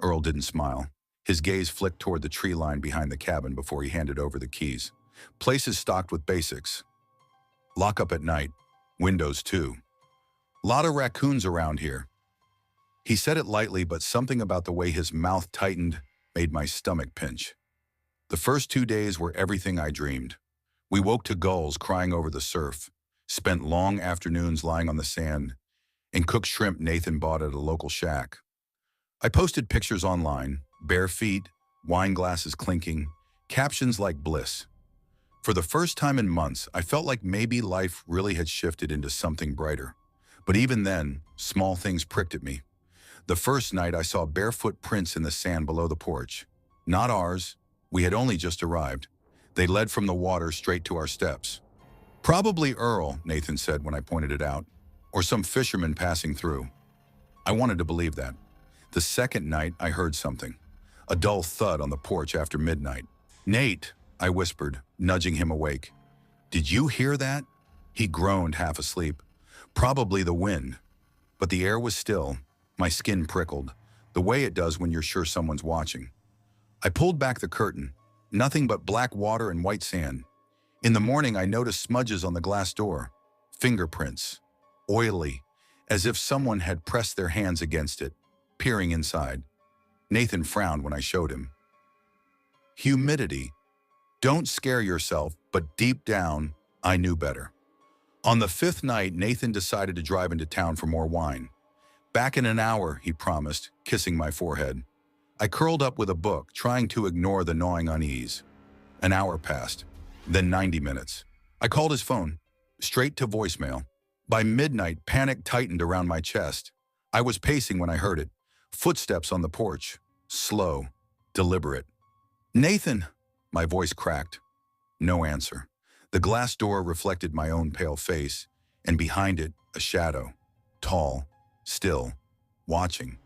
Speaker 1: Earl didn't smile. His gaze flicked toward the tree line behind the cabin before he handed over the keys. "Place is stocked with basics. Lock up at night. Windows, too. Lot of raccoons around here." He said it lightly, but something about the way his mouth tightened made my stomach pinch. The first 2 days were everything I dreamed. We woke to gulls crying over the surf, spent long afternoons lying on the sand, and cooked shrimp Nathan bought at a local shack. I posted pictures online, bare feet, wine glasses clinking, captions like bliss. For the first time in months, I felt like maybe life really had shifted into something brighter. But even then, small things pricked at me. The first night I saw barefoot prints in the sand below the porch. Not ours. We had only just arrived. They led from the water straight to our steps. "Probably Earl," Nathan said when I pointed it out, "or some fisherman passing through." I wanted to believe that. The second night I heard something. A dull thud on the porch after midnight. "Nate," I whispered, nudging him awake. "Did you hear that?" He groaned, half asleep. "Probably the wind." But the air was still. My skin prickled, the way it does when you're sure someone's watching. I pulled back the curtain. Nothing but black water and white sand. In the morning, I noticed smudges on the glass door. Fingerprints. Oily, as if someone had pressed their hands against it, peering inside. Nathan frowned when I showed him. Humidity. Don't scare yourself, but deep down, I knew better. On the 5th night, Nathan decided to drive into town for more wine. "Back in an hour," he promised, kissing my forehead. I curled up with a book, trying to ignore the gnawing unease. An hour passed, then 90 minutes. I called his phone, straight to voicemail. By midnight, panic tightened around my chest. I was pacing when I heard it. Footsteps on the porch. Slow, deliberate. "Nathan!" My voice cracked. No answer. The glass door reflected my own pale face, and behind it, a shadow. Tall, still, watching.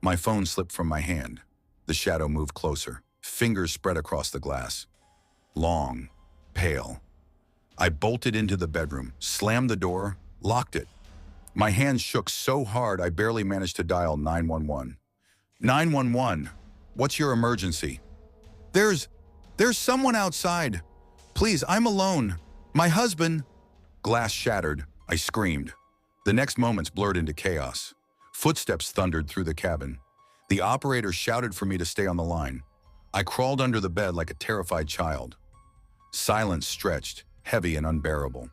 Speaker 1: My phone slipped from my hand. The shadow moved closer. Fingers spread across the glass. Long, pale. I bolted into the bedroom, slammed the door, locked it. My hands shook so hard I barely managed to dial 911. 911, what's your emergency? There's someone outside. Please, I'm alone. My husband. Glass shattered. I screamed. The next moments blurred into chaos. Footsteps thundered through the cabin. The operator shouted for me to stay on the line. I crawled under the bed like a terrified child. Silence stretched, heavy and unbearable.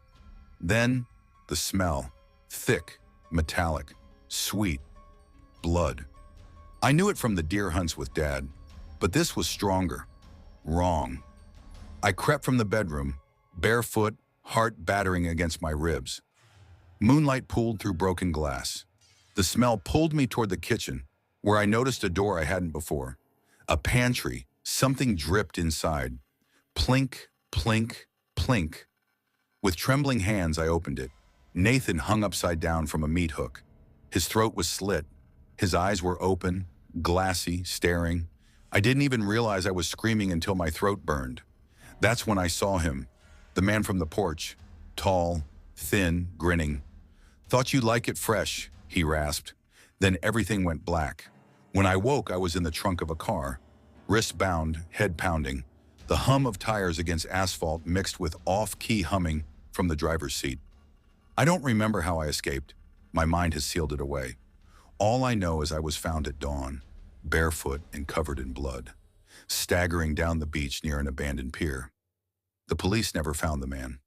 Speaker 1: Then, the smell. Thick, metallic, sweet. Blood. I knew it from the deer hunts with Dad, but this was stronger. Wrong. I crept from the bedroom, barefoot, heart battering against my ribs. Moonlight pooled through broken glass. The smell pulled me toward the kitchen, where I noticed a door I hadn't before. A pantry, something dripped inside. Plink, plink, plink. With trembling hands, I opened it. Nathan hung upside down from a meat hook. His throat was slit. His eyes were open, glassy, staring. I didn't even realize I was screaming until my throat burned. That's when I saw him, the man from the porch, tall, thin, grinning. "Thought you'd like it fresh," he rasped. Then everything went black. When I woke, I was in the trunk of a car, wrist bound, head pounding. The hum of tires against asphalt mixed with off-key humming from the driver's seat. I don't remember how I escaped. My mind has sealed it away. All I know is I was found at dawn, barefoot and covered in blood, staggering down the beach near an abandoned pier. The police never found the man,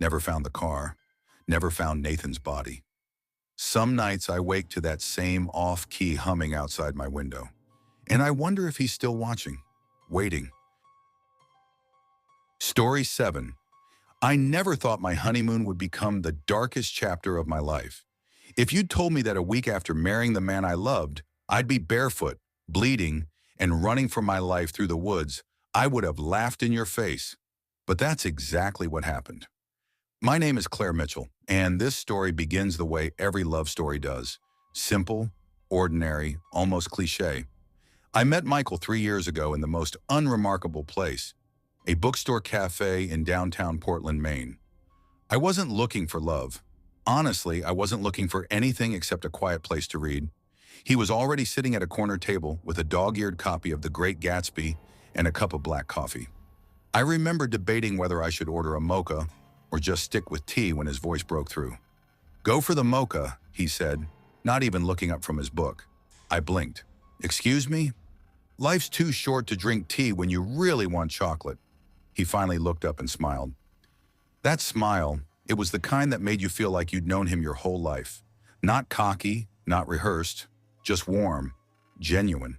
Speaker 1: never found the car, never found Nathan's body. Some nights I wake to that same off-key humming outside my window, and I wonder if he's still watching, waiting. Story 7. I never thought my honeymoon would become the darkest chapter of my life. If you'd told me that a week after marrying the man I loved, I'd be barefoot, bleeding, and running for my life through the woods, I would have laughed in your face. But that's exactly what happened. My name is Claire Mitchell, and this story begins the way every love story does. Simple, ordinary, almost cliché. I met Michael 3 years ago in the most unremarkable place, a bookstore cafe in downtown Portland, Maine. I wasn't looking for love. Honestly, I wasn't looking for anything except a quiet place to read. He was already sitting at a corner table with a dog-eared copy of The Great Gatsby and a cup of black coffee. I remember debating whether I should order a mocha or just stick with tea when his voice broke through. "Go for the mocha," he said, not even looking up from his book. I blinked. "Excuse me? Life's too short to drink tea when you really want chocolate." He finally looked up and smiled. That smile, it was the kind that made you feel like you'd known him your whole life. Not cocky, not rehearsed, just warm, genuine.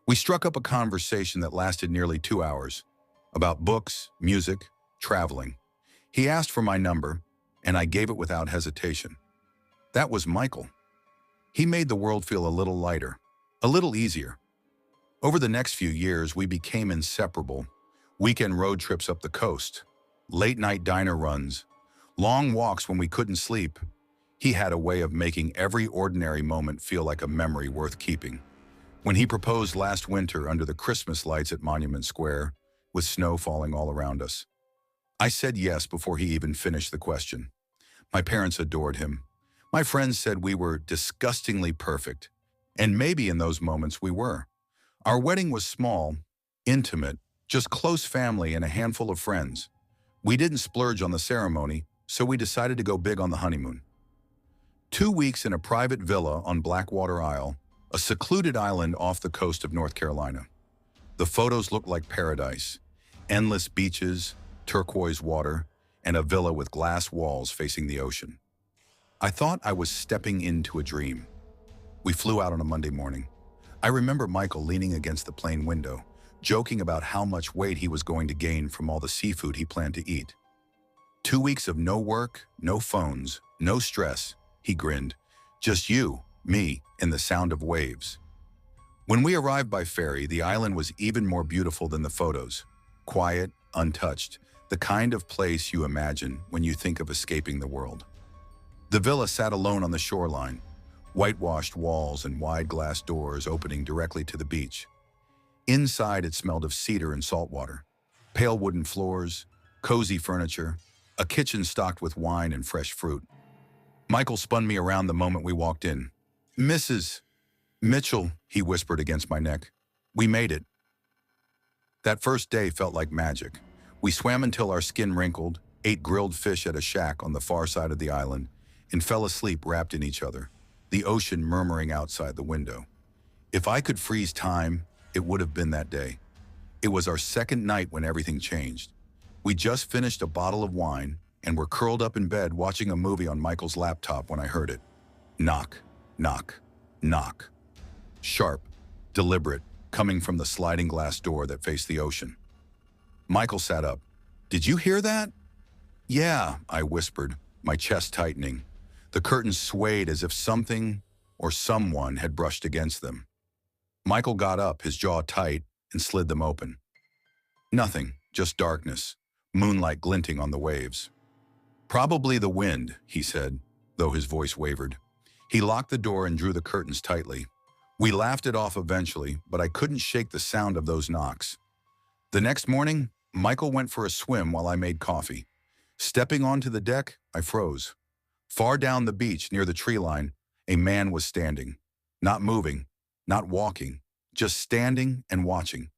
Speaker 1: We struck up a conversation that lasted nearly 2 hours, about books, music, traveling. He asked for my number, and I gave it without hesitation. That was Michael. He made the world feel a little lighter, a little easier. Over the next few years, we became inseparable. Weekend road trips up the coast, late-night diner runs, long walks when we couldn't sleep. He had a way of making every ordinary moment feel like a memory worth keeping. When he proposed last winter under the Christmas lights at Monument Square, with snow falling all around us, I said yes before he even finished the question. My parents adored him. My friends said we were disgustingly perfect, and maybe in those moments we were. Our wedding was small, intimate, just close family and a handful of friends. We didn't splurge on the ceremony, so we decided to go big on the honeymoon. 2 weeks in a private villa on Blackwater Isle, a secluded island off the coast of North Carolina. The photos looked like paradise. Endless beaches, turquoise water, and a villa with glass walls facing the ocean. I thought I was stepping into a dream. We flew out on a Monday morning. I remember Michael leaning against the plane window, joking about how much weight he was going to gain from all the seafood he planned to eat. 2 weeks of no work, no phones, no stress, he grinned. Just you, me, and the sound of waves. When we arrived by ferry, the island was even more beautiful than the photos. Quiet, untouched, the kind of place you imagine when you think of escaping the world. The villa sat alone on the shoreline, whitewashed walls and wide glass doors opening directly to the beach. Inside, it smelled of cedar and salt water, pale wooden floors, cozy furniture, a kitchen stocked with wine and fresh fruit. Michael spun me around the moment we walked in. "Mrs. Mitchell," he whispered against my neck. "We made it." That first day felt like magic. We swam until our skin wrinkled, ate grilled fish at a shack on the far side of the island, and fell asleep wrapped in each other, the ocean murmuring outside the window. If I could freeze time, it would have been that day. It was our second night when everything changed. We just finished a bottle of wine and were curled up in bed watching a movie on Michael's laptop when I heard it. Knock, knock, knock. Sharp, deliberate, coming from the sliding glass door that faced the ocean. Michael sat up. "Did you hear that?" "Yeah," I whispered, my chest tightening. The curtains swayed as if something or someone had brushed against them. Michael got up, his jaw tight, and slid them open. "Nothing, just darkness, moonlight glinting on the waves." "Probably the wind," he said, though his voice wavered. He locked the door and drew the curtains tightly. We laughed it off eventually, but I couldn't shake the sound of those knocks. The next morning, Michael went for a swim while I made coffee. Stepping onto the deck, I froze. Far down the beach, near the tree line, a man was standing. Not moving, not walking, just standing and watching.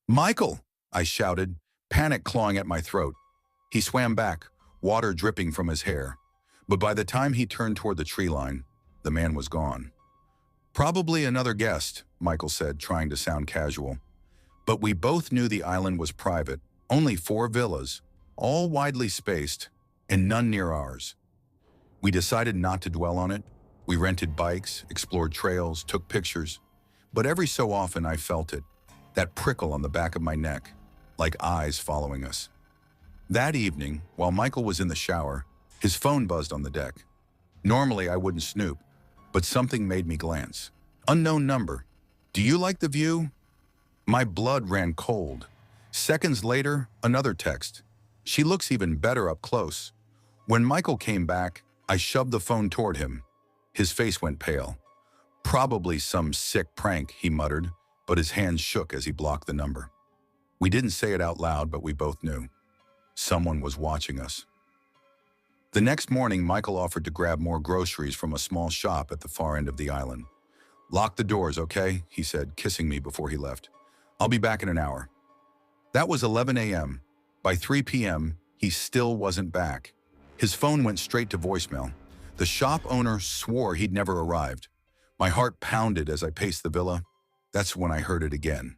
Speaker 1: "Michael!" I shouted, panic clawing at my throat. He swam back, water dripping from his hair. But by the time he turned toward the tree line, the man was gone. "Probably another guest," Michael said, trying to sound casual. But we both knew the island was private, only 4 villas, all widely spaced, and none near ours. We decided not to dwell on it. We rented bikes, explored trails, took pictures. But every so often I felt it, that prickle on the back of my neck, like eyes following us. That evening, while Michael was in the shower, his phone buzzed on the deck. Normally I wouldn't snoop, but something made me glance. Unknown number. "Do you like the view?" My blood ran cold. Seconds later, another text. She looks even better up close. When Michael came back, I shoved the phone toward him. His face went pale. Probably some sick prank, he muttered, but his hands shook as he blocked the number. We didn't say it out loud, but we both knew. Someone was watching us. The next morning, Michael offered to grab more groceries from a small shop at the far end of the island. "Lock the doors, okay?" he said, kissing me before he left. "I'll be back in an hour." That was 11 a.m. By 3 p.m., he still wasn't back. His phone went straight to voicemail. The shop owner swore he'd never arrived. My heart pounded as I paced the villa. That's when I heard it again.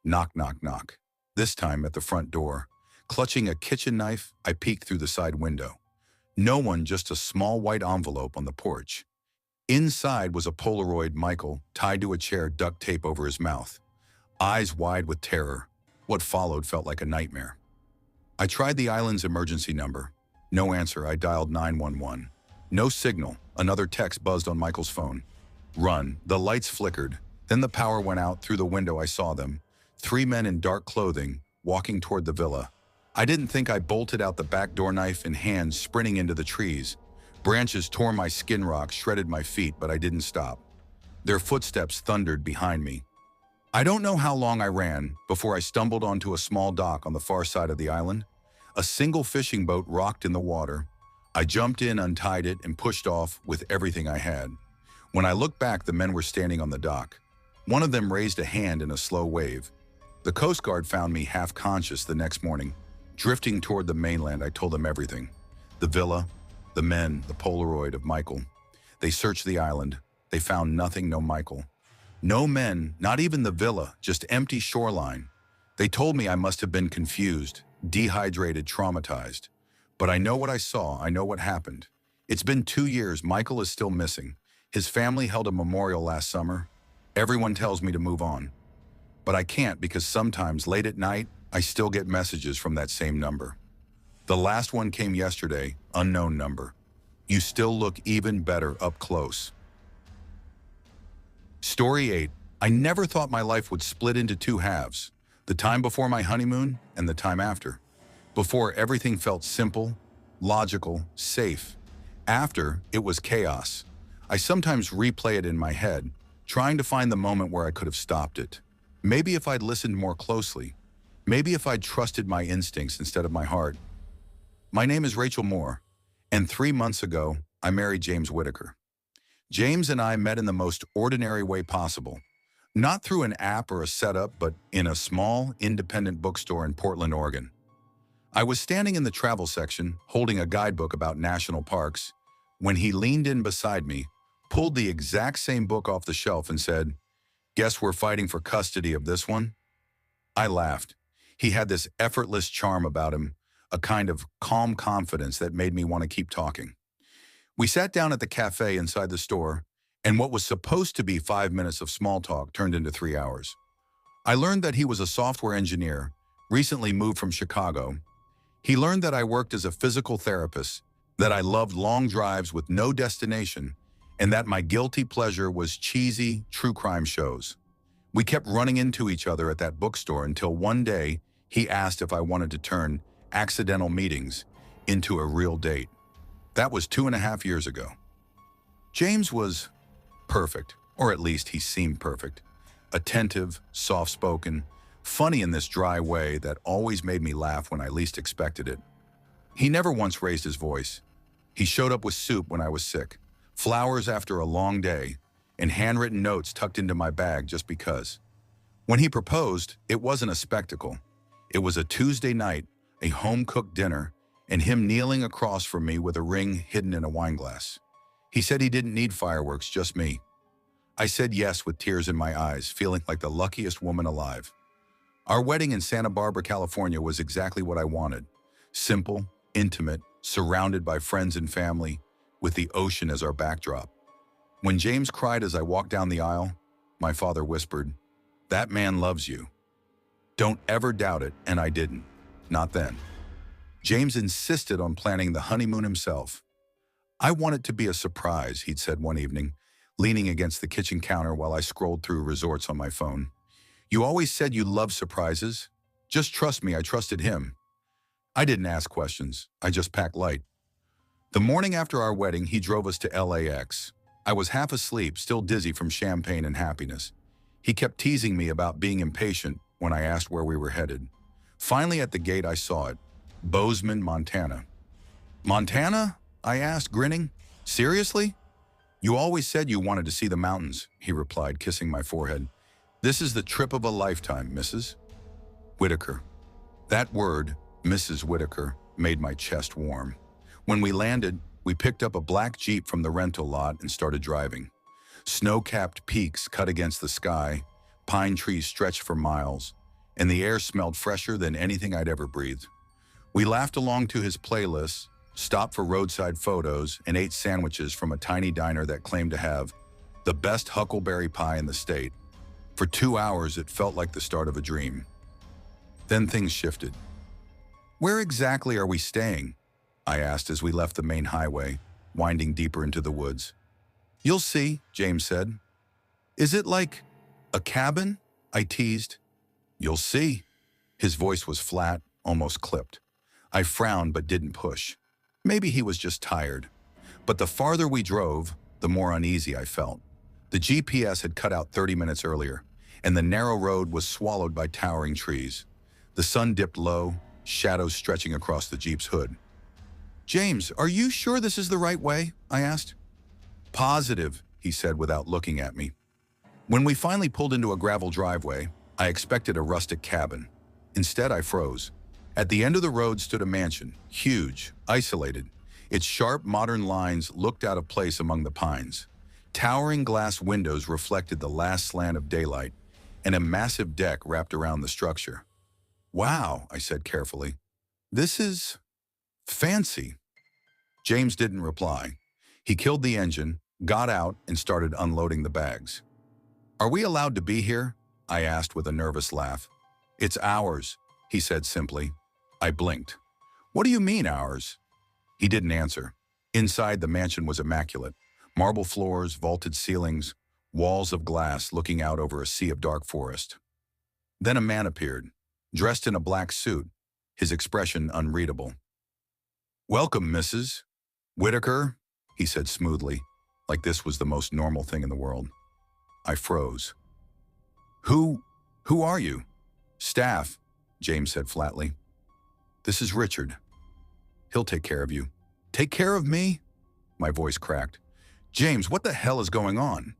Speaker 1: Knock, knock, knock. This time at the front door. Clutching a kitchen knife, I peeked through the side window. No one, just a small white envelope on the porch. Inside was a Polaroid Michael, tied to a chair, duct tape over his mouth. Eyes wide with terror. What followed felt like a nightmare. I tried the island's emergency number. No answer. I dialed 911. No signal. Another text buzzed on Michael's phone. "Run." The lights flickered. Then the power went out. Through the window I saw them. 3 men in dark clothing, walking toward the villa. I didn't think. I bolted out the back door, knife in hand, sprinting into the trees. Branches tore my skin rock, shredded my feet, but I didn't stop. Their footsteps thundered behind me. I don't know how long I ran before I stumbled onto a small dock on the far side of the island. A single fishing boat rocked in the water. I jumped in, untied it, and pushed off with everything I had. When I looked back, the men were standing on the dock. One of them raised a hand in a slow wave. The Coast Guard found me half conscious the next morning. Drifting toward the mainland, I told them everything. The villa, the men, the Polaroid of Michael. They searched the island. They found nothing, no Michael. No men, not even the villa, just empty shoreline. They told me I must have been confused, dehydrated, traumatized. But I know what I saw. I know what happened. It's been 2 years. Michael is still missing. His family held a memorial last summer. Everyone tells me to move on. But I can't, because sometimes late at night, I still get messages from that same number. The last one came yesterday, unknown number. "You still look even better up close." Story 8. I never thought my life would split into 2 halves. The time before my honeymoon and the time after. Before, everything felt simple, logical, safe. After, it was chaos. I sometimes replay it in my head, trying to find the moment where I could have stopped it. Maybe if I'd listened more closely. Maybe if I'd trusted my instincts instead of my heart. My name is Rachel Moore, and 3 months ago, I married James Whitaker. James and I met in the most ordinary way possible. Not through an app or a setup, but in a small, independent bookstore in Portland, Oregon. I was standing in the travel section, holding a guidebook about national parks, when he leaned in beside me, pulled the exact same book off the shelf and said, "Guess we're fighting for custody of this one?" I laughed. He had this effortless charm about him, a kind of calm confidence that made me want to keep talking. We sat down at the cafe inside the store, and what was supposed to be 5 minutes of small talk turned into 3 hours. I learned that he was a software engineer, recently moved from Chicago. He learned that I worked as a physical therapist, that I loved long drives with no destination, and that my guilty pleasure was cheesy, true crime shows. We kept running into each other at that bookstore until one day he asked if I wanted to turn accidental meetings into a real date. That was 2.5 years ago. James was perfect, or at least he seemed perfect. Attentive, soft-spoken, funny in this dry way that always made me laugh when I least expected it. He never once raised his voice. He showed up with soup when I was sick, flowers after a long day, and handwritten notes tucked into my bag just because. When he proposed, it wasn't a spectacle. It was a Tuesday night, a home-cooked dinner, and him kneeling across from me with a ring hidden in a wine glass. He said he didn't need fireworks, just me. I said yes with tears in my eyes, feeling like the luckiest woman alive. Our wedding in Santa Barbara, California was exactly what I wanted. Simple, intimate, surrounded by friends and family, with the ocean as our backdrop. When James cried as I walked down the aisle, my father whispered, "That man loves you. Don't ever doubt it," and I didn't. Not then. James insisted on planning the honeymoon himself. "I want it to be a surprise," he'd said one evening, leaning against the kitchen counter while I scrolled through resorts on my phone. You always said you love surprises. Just trust me, I trusted him. I didn't ask questions. I just packed light. The morning after our wedding, he drove us to LAX. I was half asleep, still dizzy from champagne and happiness. He kept teasing me about being impatient when I asked where we were headed. Finally, at the gate, I saw it. Bozeman, Montana. Montana? I asked, grinning. Seriously? You always said you wanted to see the mountains, he replied, kissing my forehead. This is the trip of a lifetime, Mrs. Whitaker. That word, Mrs. Whitaker, made my chest warm. When we landed, we picked up a black Jeep from the rental lot and started driving. Snow-capped peaks cut against the sky, pine trees stretched for miles, and the air smelled fresher than anything I'd ever breathed. We laughed along to his playlists, stopped for roadside photos, and ate sandwiches from a tiny diner that claimed to have the best huckleberry pie in the state. For 2 hours, it felt like the start of a dream. Then things shifted. Where exactly are we staying? I asked as we left the main highway, winding deeper into the woods. You'll see, James said. Is it like a cabin? I teased. You'll see. His voice was flat, almost clipped. I frowned but didn't push. Maybe he was just tired. But the farther we drove, the more uneasy I felt. The GPS had cut out 30 minutes earlier, and the narrow road was swallowed by towering trees. The sun dipped low, shadows stretching across the Jeep's hood. James, are you sure this is the right way? I asked. Positive, he said without looking at me. When we finally pulled into a gravel driveway, I expected a rustic cabin. Instead, I froze. At the end of the road stood a mansion, huge, isolated. Its sharp, modern lines looked out of place among the pines. Towering glass windows reflected the last slant of daylight, and a massive deck wrapped around the structure. Wow, I said carefully. This is fancy. James didn't reply. He killed the engine, got out, and started unloading the bags. Are we allowed to be here? I asked with a nervous laugh. It's ours, he said simply. I blinked. What do you mean ours? He didn't answer. Inside, the mansion was immaculate. Marble floors, vaulted ceilings, walls of glass looking out over a sea of dark forest. Then a man appeared, dressed in a black suit, his expression unreadable. Welcome, Mrs. Whitaker, he said smoothly, like this was the most normal thing in the world. I froze. Who are you? Staff, James said flatly. This is Richard. He'll take care of you. Take care of me? My voice cracked. James, what the hell is going on?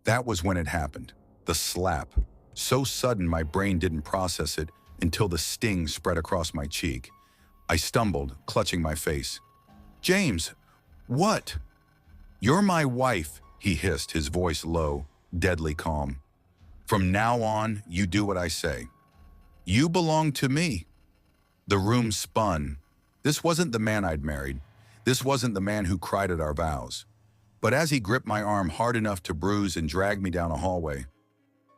Speaker 1: That was when it happened. The slap. So sudden my brain didn't process it until the sting spread across my cheek. I stumbled, clutching my face. James, what? You're my wife, he hissed, his voice low, deadly calm. From now on, you do what I say. You belong to me. The room spun. This wasn't the man I'd married. This wasn't the man who cried at our vows. But as he gripped my arm hard enough to bruise and drag me down a hallway,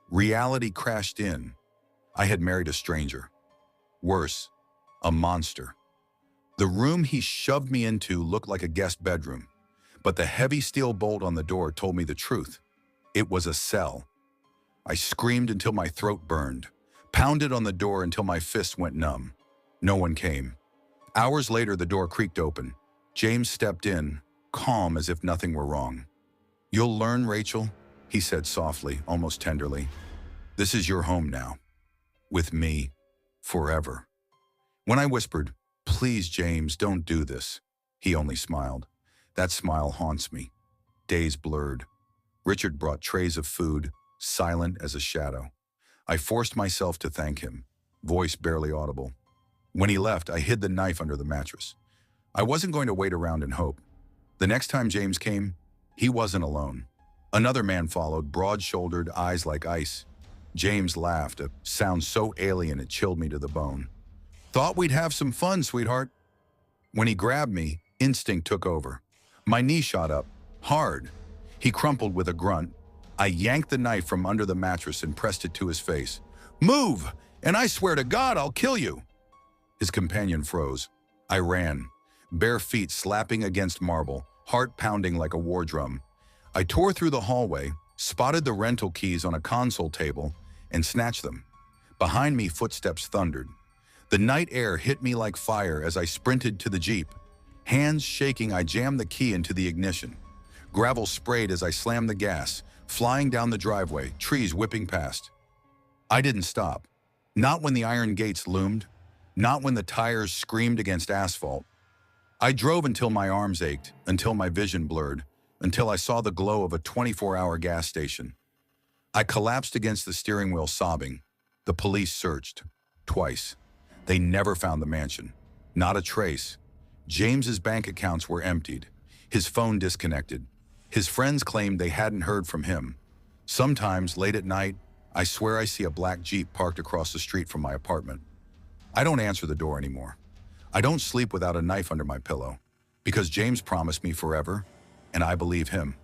Speaker 1: reality crashed in. I had married a stranger. Worse, a monster. The room he shoved me into looked like a guest bedroom, but the heavy steel bolt on the door told me the truth. It was a cell. I screamed until my throat burned, pounded on the door until my fists went numb. No one came. Hours later, the door creaked open. James stepped in, calm as if nothing were wrong. You'll learn, Rachel, he said softly, almost tenderly. This is your home now. With me. Forever. When I whispered, please, James, don't do this, he only smiled. That smile haunts me. Days blurred. Richard brought trays of food, silent as a shadow. I forced myself to thank him, voice barely audible. When he left, I hid the knife under the mattress. I wasn't going to wait around and hope. The next time James came, he wasn't alone. Another man followed, broad-shouldered, eyes like ice. James laughed, a sound so alien it chilled me to the bone. Thought we'd have some fun, sweetheart. When he grabbed me, instinct took over. My knee shot up, hard. He crumpled with a grunt. I yanked the knife from under the mattress and pressed it to his face. Move, and I swear to God I'll kill you. His companion froze. I ran, bare feet slapping against marble, heart pounding like a war drum. I tore through the hallway, spotted the rental keys on a console table, and snatched them. Behind me, footsteps thundered. The night air hit me like fire as I sprinted to the Jeep. Hands shaking, I jammed the key into the ignition. Gravel sprayed as I slammed the gas, flying down the driveway, trees whipping past. I didn't stop. Not when the iron gates loomed, not when the tires screamed against asphalt. I drove until my arms ached, until my vision blurred, until I saw the glow of a 24-hour gas station. I collapsed against the steering wheel sobbing. The police searched. Twice. They never found the mansion. Not a trace. James's bank accounts were emptied. His phone disconnected. His friends claimed they hadn't heard from him. Sometimes, late at night, I swear I see a black Jeep parked across the street from my apartment. I don't answer the door anymore. I don't sleep without a knife under my pillow, because James promised me forever, and I believe him.